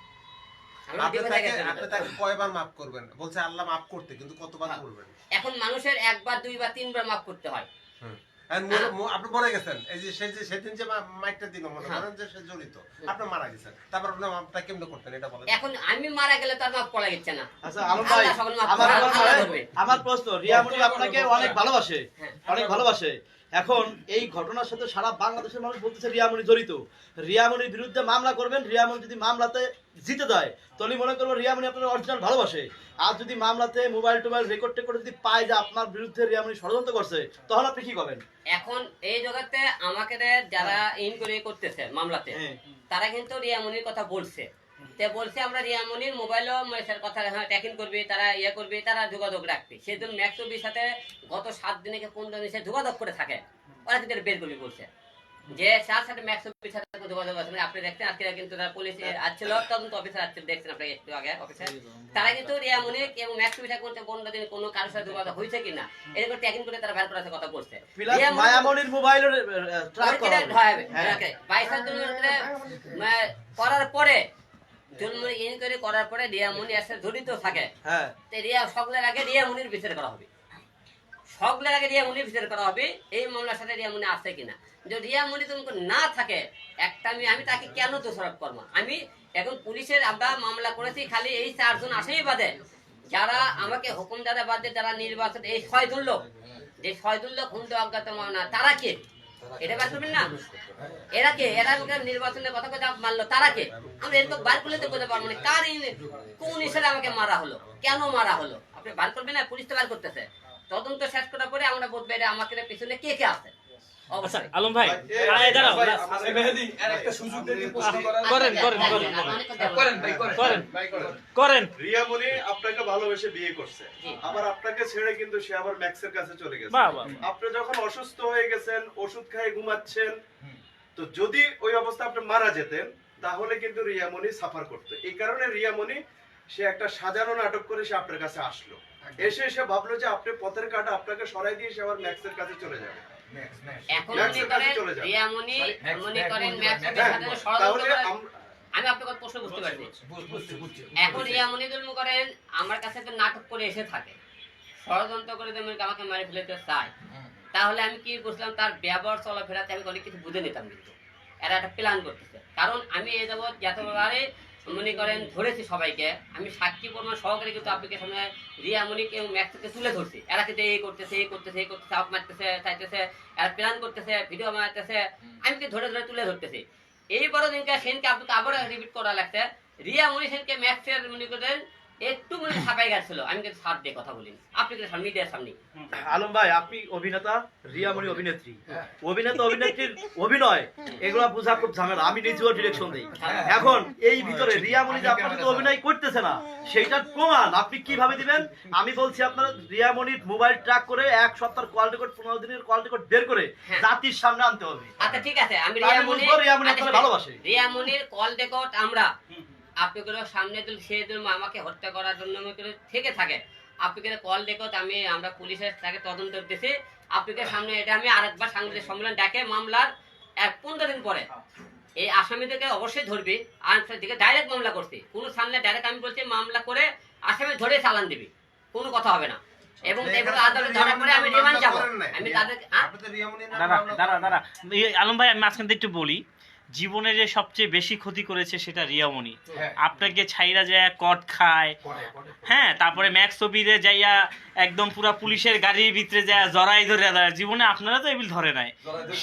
আমরা আপনি divorce হয়ে তাকে গেছে। আপনি তাকে কয়বার মাফ করবেন? বলছে আল্লাহ মাফ করতে, কিন্তু কতবার করবেন? এখন মানুষের 1 বার 2 বার 3 বার মাফ করতে হয়। আর আপনি মরে গেছেন, এই যে সেদিন যে মাইকটা দিল, মনে করেন যে সে জড়িত, আপনি মারা গেছেন, তারপর আপনি মাপটা কেমনে করতেন এটা বলেন। এখন আমি মারা গেলে তার মাফ করা যাচ্ছে না। আচ্ছা আলম ভাই, আল্লাহ সকল মাফ আমার করে, আমার আল্লাহ ভাই, করবে। আমার প্রশ্ন, রিয়ামণি আপনাকে অনেক ভালোবাসে, হ্যাঁ। অনেক ভালোবাসে। এখন এই ঘটনার সাথে সারা বাংলাদেশের মানুষ বলতেছে রিয়ামণি জড়িত। রিয়ামণির বিরুদ্ধে মামলা করবেন, রিয়ামণি যদি মামলাতে জিতে যায় তাহলে মনে করবো রিয়ামণি আপনার অরিজিনাল ভালোবাসে। আর যদি মামলাতে মোবাইল টোবাইল রেকর্ড টেকর্ড যদি পায় যে আপনার বিরুদ্ধে রিয়ামণি ষড়যন্ত্র করছে, তখন আপনি কি করবেন? এখন এই জগতে আমাকে যারা ইনকোয়ারি করতেছে মামলাতে, তারা কিন্তু রিয়ামণির কথা বলছে, তে বলছে আমরা রিয়ামণির মোবাইলও কথা ট্যাকিং করবে, তারা ইয়ে করবে, তারা যোগাযোগ রাখবে। সেজন্য ম্যাক্সবির সাথে গত 7 দিনে 15 দিনে সে যোগাযোগ করে থাকে, ওরা কিন্তু বের করবে বলছে যে যার সাথে ম্যাক্সবির সাথে যোগাযোগ আছে। আপনি দেখছেন আজকে কিন্তু পুলিশ আসছিল, তদন্ত অফিসার আসছিল, দেখছেন আপনি একটু আগে অফিসার, তারা কিন্তু রিয়ামণি এবং ম্যাক্সবির সাথে 15 দিনে কোনো কারোর সাথে যোগাযোগ হয়েছে কিনা এরকম ট্যাকিং করে তারা বের করার কথা বলছে। প্লাস মায়ামণির মোবাইলের ট্র্যাক করা হবে। করার পরে ইনকোয়ারি করার পরে রিয়ামণি এসে জড়িত থাকে, হ্যাঁ, সকলের আগে রিয়ামণির বিচার করা হবে, সকলের আগে রিয়ামণির বিচার করা হবে এই মামলার সাথে রিয়ামণি আছে কিনা। যদি রিয়ামণি তুমি না থাকে, একটা আমি তাকে কেন দোষারোপ করবো? আমি এখন পুলিশের আমরা মামলা করেছি খালি এই 4 জন আসামি বাদে, যারা আমাকে হুকুমদারা বাদে যারা নির্বাচন, এই 6 জন লোক, যে 6 জন লোক হুন্ড অজ্ঞাত মামলা, তারা কে এটা বার করবেন না? এরা কে? এরা নির্বাচনের কথা কথা মারলো, তারা কে? আমরা এরকম বার করলে তো বলতে পারবো না কার কোন হিসেবে আমাকে মারা হলো, কেন মারা হলো। আপনি বার করবেন না, পুলিশ তো বার করতেছে, তদন্ত শেষ করার পরে আমরা বলবো এটা আমাকে পিছনে কে কে আছে। আচ্ছা আলম ভাই, দাঁড়াও, মেহেদী একটা সুযোগ দিয়ে প্রশ্ন করার করেন করেন। রিয়ামণি আপনাকে ভালোবেসে বিয়ে করছে, আবার আপনাকে ছেড়ে কিন্তু সে আবার ম্যাক্সের কাছে চলে গেছে। বাহ বাহ। আপনি যখন অসুস্থ হয়ে গেছেন, ওষুধ খাই ঘুমাচ্ছেন, তো যদি ওই অবস্থা আপনি মারা যেতেন তাহলে কিন্তু রিয়ামণি সাফার করতো। এই কারণে রিয়ামণি সে একটা সাজানো নাটক করে সে আপনার কাছে আসলো, এসে সে ভাবলো যে আপনি পথের কাটা আপনাকে সরাই দিয়ে সে আবার ম্যাক্সের কাছে চলে যাবে। এখন মনে করেন রিয়ামণি মনে করেন ম্যাক্সের সাথে ষড়যন্ত্র করে। আমি আপনার প্রশ্ন বুঝতে পারছি। এখন রিয়ামণি মনে করেন আমার কাছে তো নাটক করে এসে থাকে, ষড়যন্ত্র করে আমাকে মারি ফেলতে চায়, তাহলে আমি কি বুঝলাম তার ব্যবহার চলাফেরাতে আমি অনেক কিছু বুঝে নিতাম। কিন্তু এরা একটা প্ল্যান করতেছে, কারণ আমি এই যাবৎ যতবারে মনে করেন ধরেছি সবাইকে, আমি সাক্ষী প্রমাণ সহকারে কিন্তু আপনাকে সামনে রিয়ামণিকে এবং ম্যাক্সকে তুলে ধরছি। এরা কিন্তু এই করতেছে চাপ মারতেছে, চাইতেছে, এরা প্ল্যান করতেছে, ভিডিও মারতেছে, আমি কিন্তু ধরে ধরে তুলে ধরতেছি। এই বড় দিনকে সেনকে আপনাকে আবার রিপিট করা লাগছে, রিয়ামণি সেনকে ম্যাক্সের মনে করেন একটু মনে ছাপাই গেছিল, আমি কিন্তু সাথ দিয়ে কথা বলিনি, আপনি কিন্তু মিডিয়ার সামনে। আলম ভাই, আপনি অভিনেতা, রিয়ামণি অভিনেত্রী, অভিনেতা অভিনেত্রীর অভিনয় এগুলা বোঝা খুব ঝামেলা, আমি নিজেও ডিরেকশন দিই। এখন এই ভিতরে রিয়ামণি যে আপনার সাথে অভিনয় করতেছে না, সেইটার প্রমাণ আপনি কিভাবে দিবেন? আমি বলছি আপনার রিয়ামণির মোবাইল ট্র্যাক করে 1 সপ্তাহের কল রেকর্ড, 15 দিনের কল রেকর্ড বের করে জাতির সামনে আনতে হবে। আচ্ছা ঠিক আছে, আমি তাহলে বুঝবো রিয়ামণি আপনাকে ভালোবাসে। রিয়ামণির কল রেকর্ড আমরা আপনাদের সামনে দিল, সে যদি আমাকে হত্যা করার জন্য থেকে থাকে, আপনাদের কল রেকর্ড আমরা পুলিশের তাকে তদন্ত করতেছি, আপনাদের সামনে এটা আমি আরেকবার সাংবাদিক সম্মেলন ডাকে মামলার 15 দিন পরে এই আসামিদেরকে অবশ্যই ধরবি, আর দিকে ডাইরেক্ট মামলা করছি, কোনো সামনে ডাইরেক্ট আমি বলছি মামলা করে আসামি ধরে চালান দিবি, কোনো কথা হবে না। এবং এগুলো আদালতে ধরার পরে আমি রিমান্ড যাব, আমি তাদের দাঁড়া আলম ভাই, আমি মাঝখান থেকে একটু বলি, জীবনে যে সবচেয়ে বেশি ক্ষতি করেছে সেটা রিয়ামণি। আপনাকে ছাইরা যায় কট খায়, হ্যাঁ, তারপরে ম্যাক্স ছবিতে যাইয়া একদম পুরা পুলিশের গাড়ির ভিতরে যায় জড়াই ধরে দেয়। জীবনে আপনারা তো এগুলো ধরে নাই,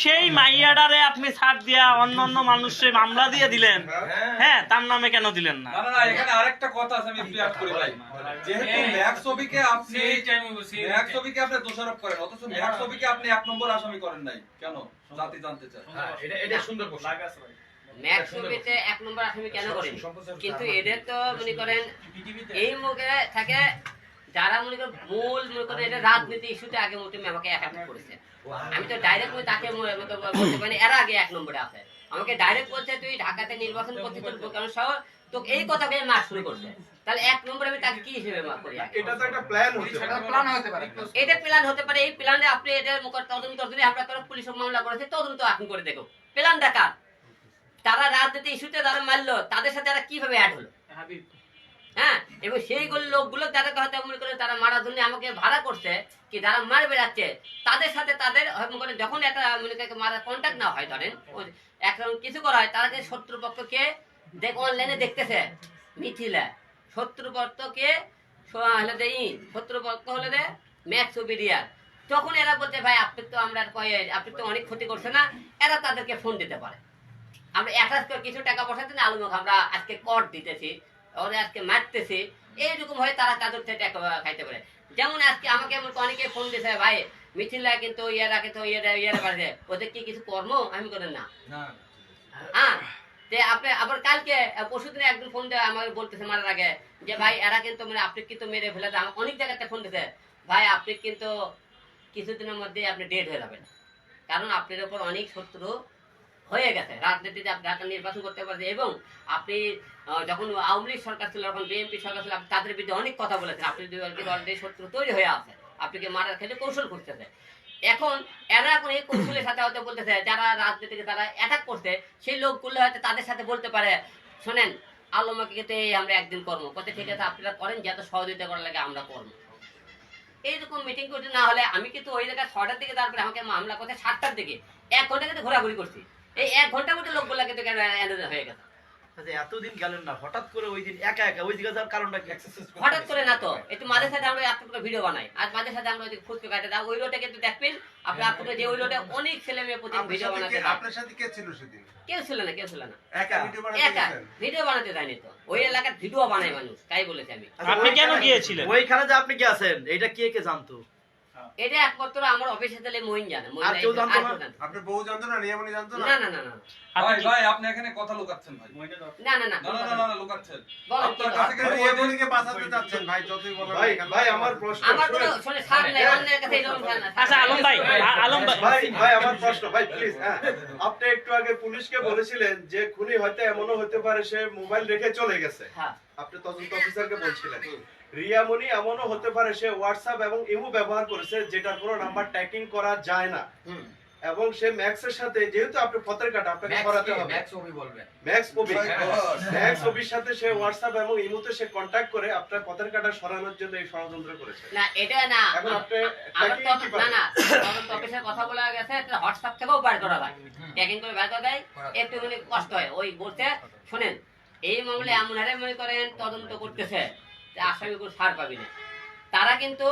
সেই মাইয়াডারে আপনি ছাড় দিয়া অন্য অন্য মানুষের মামলা দিয়ে দিলেন, হ্যাঁ, তার নামে কেন দিলেন না? না এখানে আরেকটা কথা আছে, আমি ক্লিয়ার করি ভাই। যেহেতু ম্যাক্স ছবিকে আপনি দোষারোপ করেন, অথচ ম্যাক্স ছবিকে আপনি 1 নম্বর আসামি করেন নাই কেন? জাতি জানতে চায়। এটা সুন্দর প্রশ্ন। ম্যাক্স ছবিতে 1 নম্বর আসামি কেন করেন? কিন্তু এদের তো মনে করেন এই মুখে থাকে যারা মনে করেন মূল মনে করেন এটা রাজনীতি ইস্যুতে আগে মতো আমাকে একাত্ম করেছে। আমি তো ডাইরেক্ট তাকে বলতে পারি এর আগে 1 নম্বরে আছে, আমাকে ডাইরেক্ট বলছে তুই ঢাকাতে নির্বাচন করতে তোর কারণ সহ তো এই কথা ভেবে মার্ক শুরু করছে, তাহলে 1 নম্বরে আমি তাকে কি হিসেবে মার্ক করি? এটা তো একটা প্ল্যান হতে পারে, প্ল্যান হতে পারে, এটা প্ল্যান হতে পারে। এই প্ল্যানে আপনি এটার মুখ তদন্ত যদি আমরা তোর পুলিশ মামলা করেছে, তদন্ত এখন করে দেখো প্ল্যানটা কার, তারা রাজনীতি ইস্যুতে যারা মারলো তাদের সাথে তারা কিভাবে অ্যাড হলো, হ্যাঁ, এবং সেইগুলো লোকগুলো যাদেরকে হয়তো মনে করে তারা মারার জন্য আমাকে ভাড়া করছে কি যারা মার বেড়াচ্ছে তাদের সাথে তাদের যখন একটা মনে করে মারার কন্ট্যাক্ট না হয়, ধরেন এখন কিছু করা হয়, তারা শত্রুপক্ষকে অনলাইনে দেখতেছে মিথিলা, শত্রুপক্ষকে শত্রুপক্ষ হলে রে ম্যাক্স রিয়ার, তখন এরা বলছে ভাই আপনি তো আমরা আপনি তো অনেক ক্ষতি করছে না, এরা তাদেরকে ফোন দিতে পারে, আমরা অ্যাটাচ করে কিছু টাকা পয়সাতে না আলুমুখ আমরা আজকে কর দিতেছি, ওরা আজকে মারতেছি, এইরকম হয়ে তারা তাদের থেকে টাকা খাইতে পারে। যেমন আজকে আমাকে অনেকে ফোন দিয়েছে ভাই মিথিলা কিন্তু ইয়েরা কিন্তু ইয়েরা পারে, ওদের কি কিছু কর্ম? আমি করেন না, হ্যাঁ, আপনি আবার কালকে পরশুদিনে একজন ফোন দিয়ে আমাকে বলতেছে মারার আগে যে ভাই এরা কিন্তু মানে আপনি কিন্তু মেরে ফেলে, অনেক জায়গাতে ফোন দিতে ভাই আপনি কিন্তু কিছুদিনের মধ্যে আপনি ডেড হয়ে যাবেন, কারণ আপনার উপর অনেক শত্রু হয়ে গেছে রাজনীতিতে, আপনি ঢাকা নির্বাচন করতে পারছেন, এবং আপনি যখন আওয়ামী লীগ সরকার ছিল যখন বিএনপি সরকার ছিল তাদের বিরুদ্ধে অনেক কথা বলেছেন, আপনি অলরেডি শত্রু তৈরি হয়ে আছে, আপনাকে মারার ক্ষেত্রে কৌশল করতেছে। এখন এরা এখন এই কৌশলের সাথে হয়তো বলতেছে যারা রাজনীতিকে তারা অ্যাটাক করছে সেই লোকগুলো হয়তো তাদের সাথে বলতে পারে শোনেন আলমাকে কিন্তু এই আমরা একদিন কর্ম করতে, ঠিক আছে আপনারা করেন, যত সহযোগিতা করার লাগে আমরা কর্ম, এইরকম মিটিং করতে না হলে আমি কিন্তু ওই জায়গায় 6টার দিকে, তারপরে আমাকে মামলা করতে 7টার দিকে 1 ঘন্টা কিন্তু ঘোরাঘুরি করছি, এই 1 ঘন্টার মধ্যে লোকগুলা কিন্তু হয়ে গেছে। এতদিন গেলেন না, হঠাৎ করে ওই দিন একা একা ওই দিকে যাওয়ার কারণটা কি? হঠাৎ করে না তো, একটু মাঝে সাথে আমরা একটা ভিডিও বানাই, আর মাঝে সাথে আমরা ওই ফুচকা কাটে দাও, ওই রোডে কিন্তু দেখবেন আপনি আপনাদের যে ওই রোডে অনেক ছেলে মেয়ে প্রতিদিন ভিডিও বানাতে। আপনার সাথে কে ছিল সেদিন? কেউ ছিল না, একা ভিডিও বানাতে যায়নি তো, ওই এলাকার ভিডিও বানায় মানুষ, তাই বলেছি আমি। আপনি কেন গিয়েছিলেন ওইখানে যে আপনি কি আছেন এটা কে জানতো? এটা একমাত্র আমার অফিসে তাহলে মইন জানে, আর কেউ জানতো না? আপনি বউ জানতো না, রিয়ামণি জানতো না? না ভাই আপনি এখানে কথা লুকাচ্ছেন ভাই। না লুকাচ্ছেন। আপনার কাছে কি রিয়ামণিকে বাঁচাতে চাচ্ছেন ভাই? যতই বলেন ভাই আমার প্রশ্ন, আমার কোনো শুনে ছাড় নাই, অন্যের কাছে এরকম না। আচ্ছা আলম ভাই ভাই আমার প্রশ্ন ভাই প্লিজ, হ্যাঁ, আপনি একটু আগে পুলিশকে বলেছিলেন যে খুনি হয়তো এমনও হতে পারে সে মোবাইল রেখে চলে গেছে, হ্যাঁ, আপনি তদন্ত অফিসারকে বলছিলেন রিয়ামণি এমনও হতে পারে সে হোয়াটসঅ্যাপ এবং ইমো ব্যবহার করেছে যেটার কোনো নাম্বার ট্র্যাকিং করা যায় না, এবং সে ম্যাক্সের সাথে যেহেতু আপনি পথের কাটা আপনাকে সরাতে হবে, ম্যাক্স ওবির সাথে সে হোয়াটসঅ্যাপ এবং ইমোতে সে কন্টাক্ট করে আপনার পথের কাটা সরানোর জন্য এই ষড়যন্ত্র করেছে। না এটা না, এখন আপনি না অফিসের কথা বলা গেছে হোয়াটসঅ্যাপ থেকেও বার করা যায়, ট্র্যাকিং করে বার করা যায়, একটু কষ্ট হয়। ওই বলতে শুনেন এই মামলা এমন হারে মনে করেন তদন্ত করতেছে আসামি কোনো ছাড় পাবি না, তারা কিন্তু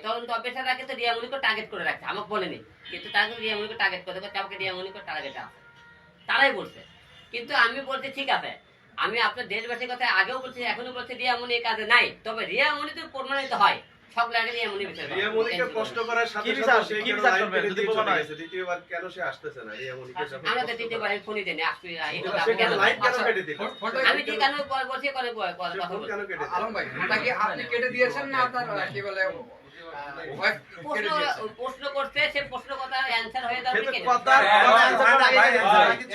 তদন্ত অফিসাররা কিন্তু রিয়ামণিকে টার্গেট করে রাখছে, আমাকে বলেনি, কিন্তু তারা কিন্তু রিয়ামণিকে টার্গেট করতে আমাকে রিয়ামণিকে টার্গেট আছে তারাই বলছে। কিন্তু আমি বলছি ঠিক আছে আমি আপনার দেশবাসীর কথা আগেও বলছি, এখনো বলছি, রিয়ামণি এই কাজে নাই, তবে রিয়ামণি তো প্রমাণিত হয় সব লাগে রিয়ামণি বিচার করা। রিয়ামণিকে কষ্ট করার সাথে কি সাথে বিচার- সে কি কেন বিচার লাইভ করবেন? কেটে যদি দিয়ে প্রমাণ চলে হয়। গেছে? দ্বিতীয়বার কেন সে আসতেছে না? রিয়ামণিকে যখন আমরা তো কষ্ট দ্বিতীয়বার আমি ফোনই দেনি, আসবি এই কথা সে আপনি কেন কেন লাইভ কেন বলছেন? কেটে দিল? আমি কি কেন বলছি করে সে কথা ফোন বলছি? কেন কেটে দিল? আলম ভাই ফোনটা কি আপনি কেটে দিয়েছেন না আপনার কি বলে wife কেটে দিয়েছেন? প্রশ্ন করতে, সে প্রশ্ন কথা অ্যান্সার হয়ে যাবে সে তো কেটে। কথা-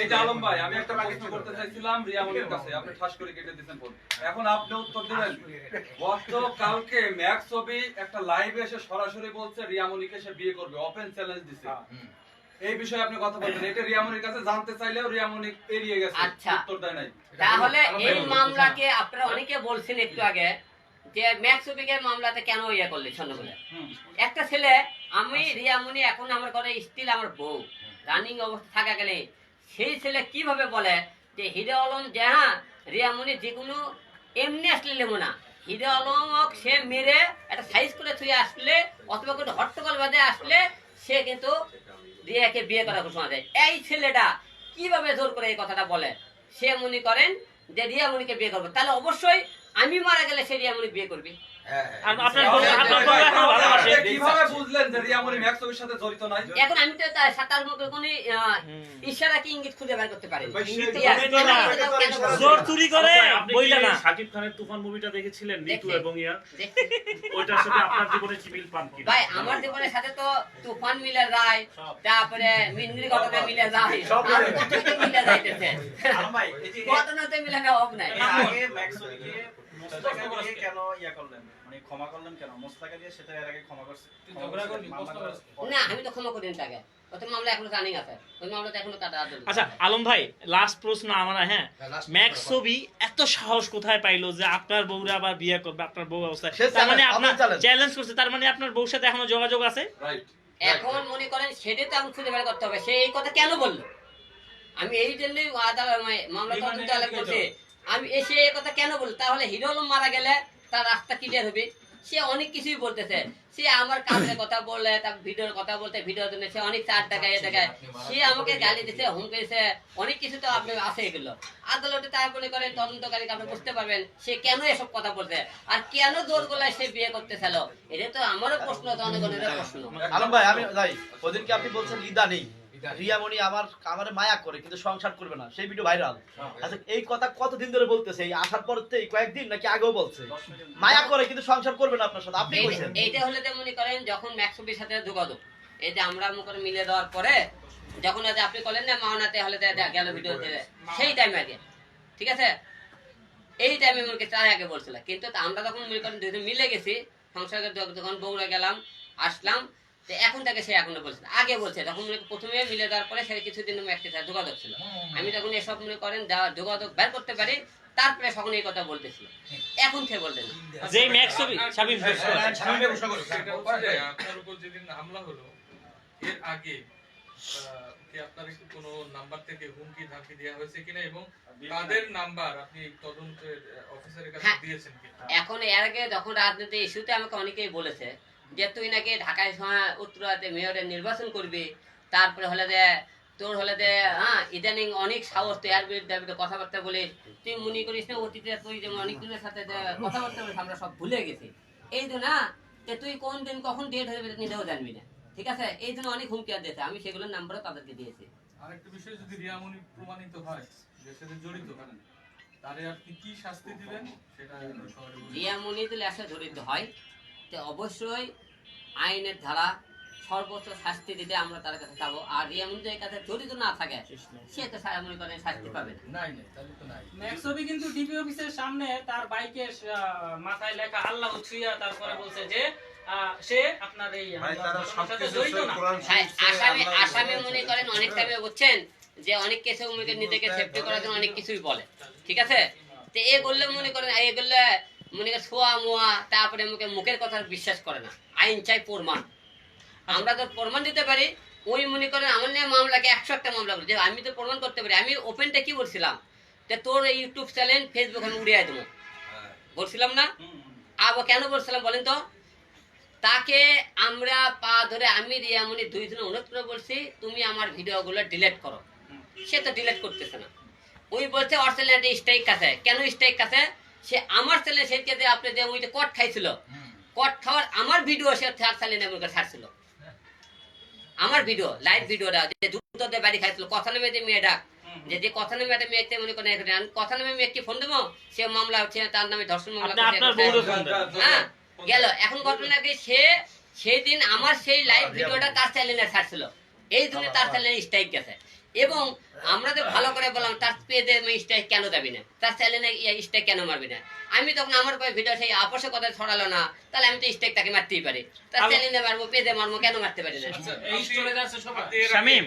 এই যে আলম ভাই, আমি একটা প্রশ্ন করতে চাইছিলাম রিয়ামনির কাছে, আপনি ঠাস করে কেটে দিয়েছেন ফোন। এখন আপনি উত্তর দিবেন। গতকালকে ম্যাক্স ছবি একটা লাইভে এসে সরাসরি বলছে রিয়ামনিকে সে বিয়ে করবে, ওপেন চ্যালেঞ্জ দিছে। এই বিষয়ে আপনি কথা বলবেন, এটা রিয়ামনির কাছে জানতে চাইলেও রিয়ামনি এড়িয়ে গেছে, আচ্ছা। উত্তর দেয় নাই। তাহলে এই মামলাকে আপনারা অনেকে বলছেন একটু আগে যে ম্যাক্সুবিকের মামলাতে কেন ইয়ে করলে ছন্নগুলো। একটা ছেলে, আমি রিয়ামণি এখন আমার ঘরে স্টিল আমার বউ রানিং অবস্থা থাকাকালে সেই ছেলে কিভাবে বলে যে হিরো আলম যে হ্যাঁ রিয়ামণি যে কোনো এমনি আসলে নেবো না, হিরো আলমক সে মেরে একটা সাইজ করে থুয়ে আসলে অথবা কোনো হট্টগোল বাজে আসলে সে কিন্তু রিয়াকে বিয়ে করার ঘোষণা দেয়। এই ছেলেটা কিভাবে জোর করে এই কথাটা বলে? সে মনে করেন যে রিয়ামণিকে বিয়ে করবে, তাহলে অবশ্যই আমি মারা গেলে সে রিয়ামণি বিয়ে করবে। আর আপনার বউ এখনো ভালোবাসে। আপনি কিভাবে বুঝলেন যে রিয়ামনি ম্যাক্স ছবির সাথে জড়িত নাই? এখন আমি তো তার মতো কোনো ইশারা কি ইঙ্গিত খুঁজে বের করতে পারি। ভাই, সে তো ইতিহাস- না, কেন বলবো? জোর চুরি করে আপনি বইলা কি না। শাকিব খানের তুফান মুভিটা দেখেছিলেন, নিতু দেখছি। এবং ইয়া? দেখছি। ওইটার সাথে আপনার জীবনে কি মিল পান কি? ভাই আমার জীবনের সাথে তো তুফান মিলে যায়, তারপরে মিন্দির ঘটনা মিলে যায়, সব আর কত কি মিলে যাইতেছে। আলম ভাই, এই যে ঘটনাতে মিলে না হোক নাই। এর আগে ম্যাক্স ছবিকে মোস্তাকা দিয়ে কেন ইয়া করলেন, মানে ক্ষমা করলেন কেন? মোস্তাকা দিয়ে সেটা এর আগে ক্ষমা করছে, ঝগড়া করনি, প্রশ্ন করছে। না আমি তো ক্ষমা করিনি তাকে, ওই তো মামলা এখনো রানিং আছে, ওই মামলাতে এখনো কাটা আছে। আচ্ছা আলম ভাই, লাস্ট প্রশ্ন আমার, হ্যাঁ ম্যাক্স ছবি এত সাহস কোথায় পাইলো যে আপনার বউরা আবার বিয়ে করবে আপনার বউ অবস্থায়? সে তার মানে challenge, আপনার আপনার challenge। চ্যালেঞ্জ করছে, তার মানে আপনার বউর সাথে এখনো যোগাযোগ আছে? রাইট। এখন মনে করেন সেটাই তো আমি খুঁজে বের করতে হবে, সে এই কথা কেন বললো। আমি এই জন্যই মামলা তদন্ত করছি, আমি এসে এই কথা কেন বললো। তাহলে হিরো আলম মারা গেলে তার রাস্তা ক্লিয়ার হবে। সে অনেক কিছুই বলতেছে, সে আমার কাজের কথা বললে, তার ভিডিওর কথা বলতে, ভিডিওর জন্য সে অনেক চার দেখায় দেখায়, সে আমাকে গালি দিছে, হুম করেছে, অনেক কিছু তো আপনি আছে এগুলো। আদালতে তাই মনে করেন তদন্তকারীকে আপনি বুঝতে পারবেন সে কেন এসব কথা বলছে আর কেন জোর গলায় সে বিয়ে করতে চাইল। এটা তো আমারও প্রশ্ন, জনগণের প্রশ্ন। আলম ভাই, আমি যাই, ওদিনকে আপনি বলছেন লিদা নেই, রিয়ামণি আমার মায়া করে কিন্তু সংসার করবে না, সেই ভিডিও ভাইরাল। আচ্ছা এই কথা কতদিন ধরে বলতেছে? এই আসার পর থেকে কয়েকদিন নাকি আগেও বলছে মায়া করে কিন্তু সংসার করবে না আপনার সাথে? আপনি কইছেন এইটা হলে তো মনে করেন যখন ম্যাক্সুবির সাথে যোগাযোগ, এই যে আমরা মনে করেন মিলে দেওয়ার পরে যখন আপনি বলেন না মাওনাতে হলে গেল ভিডিওতে, সেই টাইম আগে, ঠিক আছে, এই টাইমে মনে করেন তার আগে বলছিল। কিন্তু আমরা যখন মনে করেন দুজন মিলে গেছি সংসারে, যখন বউরা গেলাম আসলাম, তো এখন থেকে সে এখনো বলছে, আগে বলছে যখন প্রথমে মিলে দেওয়ার পরে সে কিছুদিন একটি যোগাযোগ ছিল। আমি তখন এসব মনে করেন যোগাযোগ বের করতে পারি, তারপরে সকলে এই কথা বলতেছিল, এখন সে বলতেন যে ম্যাক্স ছবি সাবিম সেটা হচ্ছে যে আপনার উপর যেদিন হামলা হলো এর আগে কি আপনার কি কোনো নাম্বার থেকে হুমকি ধামকি দেওয়া হয়েছে কিনা এবং তাদের নাম্বার আপনি তদন্তের অফিসারের কাছে হ্যাঁ। দিয়েছেন কিনা? এখন এর আগে যখন রাজনীতি ইস্যুতে আমাকে অনেকেই বলেছে যে তুই নাকি ঢাকায় উত্তরাতে মেয়রের নির্বাচন করবি, তারপরে হলে যে তোর হলে যে হ্যাঁ ইদানিং অনেক সাহস, তুই এর বিরুদ্ধে কথাবার্তা বলিস, তুই মনে করিস না অতীতে তুই যেমন অনেকজনের সাথে যে কথাবার্তা বলিস আমরা সব ভুলে গেছি, এই জন্য না যে তুই কোন দিন কখন ডেট হয়ে নিজেও জানবি না, ঠিক আছে, এই জন্য অনেক হুমকি আর দিয়েছে। আমি সেগুলোর নাম্বারও তাদেরকে দিয়েছি। আরেকটা বিষয়, যদি রিয়ামণি প্রমাণিত হয় যে সাথে জড়িত, তাহলে আপনি কি শাস্তি দিবেন সেটা সবাই বলুন। রিয়ামণি যদি আসলে জড়িত হয় তো অবশ্যই আইনের ধারা সর্বোচ্চ শাস্তি দিতে আমরা তার কাছে যাবো। আর রিয়ামণি যদি এই কাছে জড়িত না থাকে সে তো মনে করেন শাস্তি পাবে না। ম্যাক্সবি কিন্তু ডিবি অফিসের সামনে তার বাইকে মাথায় লেখা আল্লাহ ছুঁয়া, তারপরে বলছে যে সে আপনার এই ভাই তারা সাথে সবকিছু জড়িত না। কোরআন হ্যাঁ, শরীফ থেকে আসামি মনে করেন অনেক টাইমে বুঝছেন যে অনেক কেসে নিজেকে সেফটি করার জন্য অনেক কিছুই বলে, ঠিক আছে, তো এ করলে মনে করেন এ করলে মনে করেন ছোয়া মোয়া, তারপরে মুখের কথা বিশ্বাস করে না, আইন চাই প্রমাণ। আমরা তো প্রমাণ দিতে পারি, ওই মনে করেন আমার নিয়ে মামলাকে 100টা মামলা বলে, আমি তো প্রমাণ করতে পারি। আমি ওপেনটা কি বলছিলাম যে তোর এই ইউটিউব চ্যানেল ফেসবুক আমি উড়িয়ে দেবো বলছিলাম না? আবার কেন বলছিলাম বলেন তো? তাকে আমরা পা ধরে আমি রিয়ামণি দুইজনে অনুরোধ করে বলছি তুমি আমার ভিডিওগুলো ডিলিট করো, সে তো ডিলিট করতেছে না। ওই বলছে ওর ছেলে একটা স্ট্রাইক আছে, কেন স্ট্রাইক আছে? সে আমার ছেলে সেদিকে যে আপনি যে ওই যে কট খাইছিল, কট খাওয়ার আমার ভিডিও সে ছাড়ছিলেন এমন করে ছাড়ছিল, আমার ভিডিও লাইভ ভিডিওটা যে জুতো দিয়ে বাড়ি খাইছিল, কথা নেমে যে মেয়েটা যে কথা নেমে একটা মেয়েতে মনে করেন কথা নেমে মেয়েকে ফোন দেবো, সে মামলা হচ্ছে তার নামে ধর্ষণ মামলা হ্যাঁ গেল। এখন ঘটনা কি সে সেই দিন আমার সেই লাইভ ভিডিওটা তার চ্যানেলে ছাড়ছিল, এই জন্য তার চ্যানেলে স্ট্রাইক গেছে। এবং আমরা তো ভালো করে বললাম তার পেজে স্ট্রাইক কেন যাবি না, তার চ্যানেলে স্ট্রাইক কেন মারবি না? আমি তখন আমার ভিডিও সেই আপোষের কথা ছড়ালো না, তাহলে আমি তো স্ট্রাইক তাকে মারতেই পারি, তার চ্যানেলে মারবো, পেজে মারবো, কেন মারতে পারি না? এই চলে যাচ্ছে সবাই। শামীম,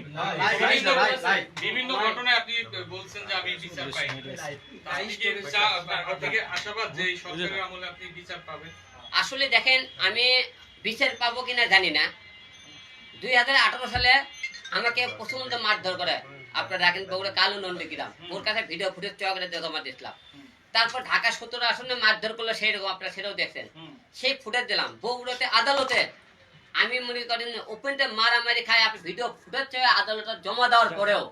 বিভিন্ন ঘটনায় আপনি বলছেন যে আমি বিচার পাই, আপনি কি আপনার থেকে আশাবাদ যে এই সরকারের আমলে আপনি বিচার পাবেন? আসলে দেখেন আমি বিচার পাবো কিনা জানি না। 2018 সালে আমাকে প্রচন্ড মারধর করে, আপনারা রাখেন বগুড়া কালু নন্দীগ্রাম, ওর কাছে ভিডিও ফুটেজ চকরে জমা দিয়েছিলাম। তারপর ঢাকা 17 আসনে মারধর করলো, সেই রকম আপনারা সেটাও দেখছেন, সেই ফুটেজ দিলাম। বগুড়াতে আদালতে আমি মনে করেন ওপেনটা মারামারি খাই, আপনি ভিডিও ফুটেজ আদালতে জমা দেওয়ার পরেও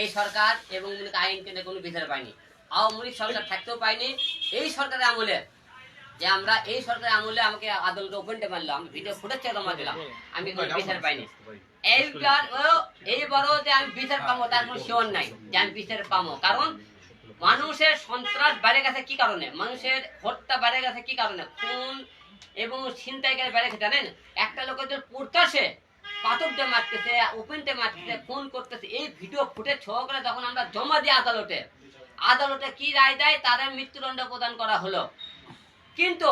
এই সরকার এবং আইন কেন্দ্রে কোনো বিচার পাইনি। আওয়ামী লীগ সরকার থাকতেও পাইনি। এই সরকারের আমলে যে আমরা এই সরকারের আমলে আমাকে আদালতে ওপেনটা মারলো, আমি ভিডিও ফুটেজ জমা দিলাম, আমি কোনো বিচার পাইনি। এইবারও যে আমি বিচার পাবো তার কোনো শিওর নাই যে আমি বিচার পাবো, কারণ মানুষের সন্ত্রাস বেড়ে গেছে কি কারণে, মানুষের হত্যা বেড়ে গেছে কি কারণে, খুন এবং ছিনতাইকারী বেড়ে গেছে জানেন? একটা লোকের পড়তেছে, পাথর দিয়ে মারতেছে, ওপেনতে মারতেছে, খুন করতেছে, এই ভিডিও ফুটেজ সহকারে যখন আমরা জমা দিই আদালতে, আদালতে কি রায় দেয়? তাদের মৃত্যুদণ্ড প্রদান করা হলো। কিন্তু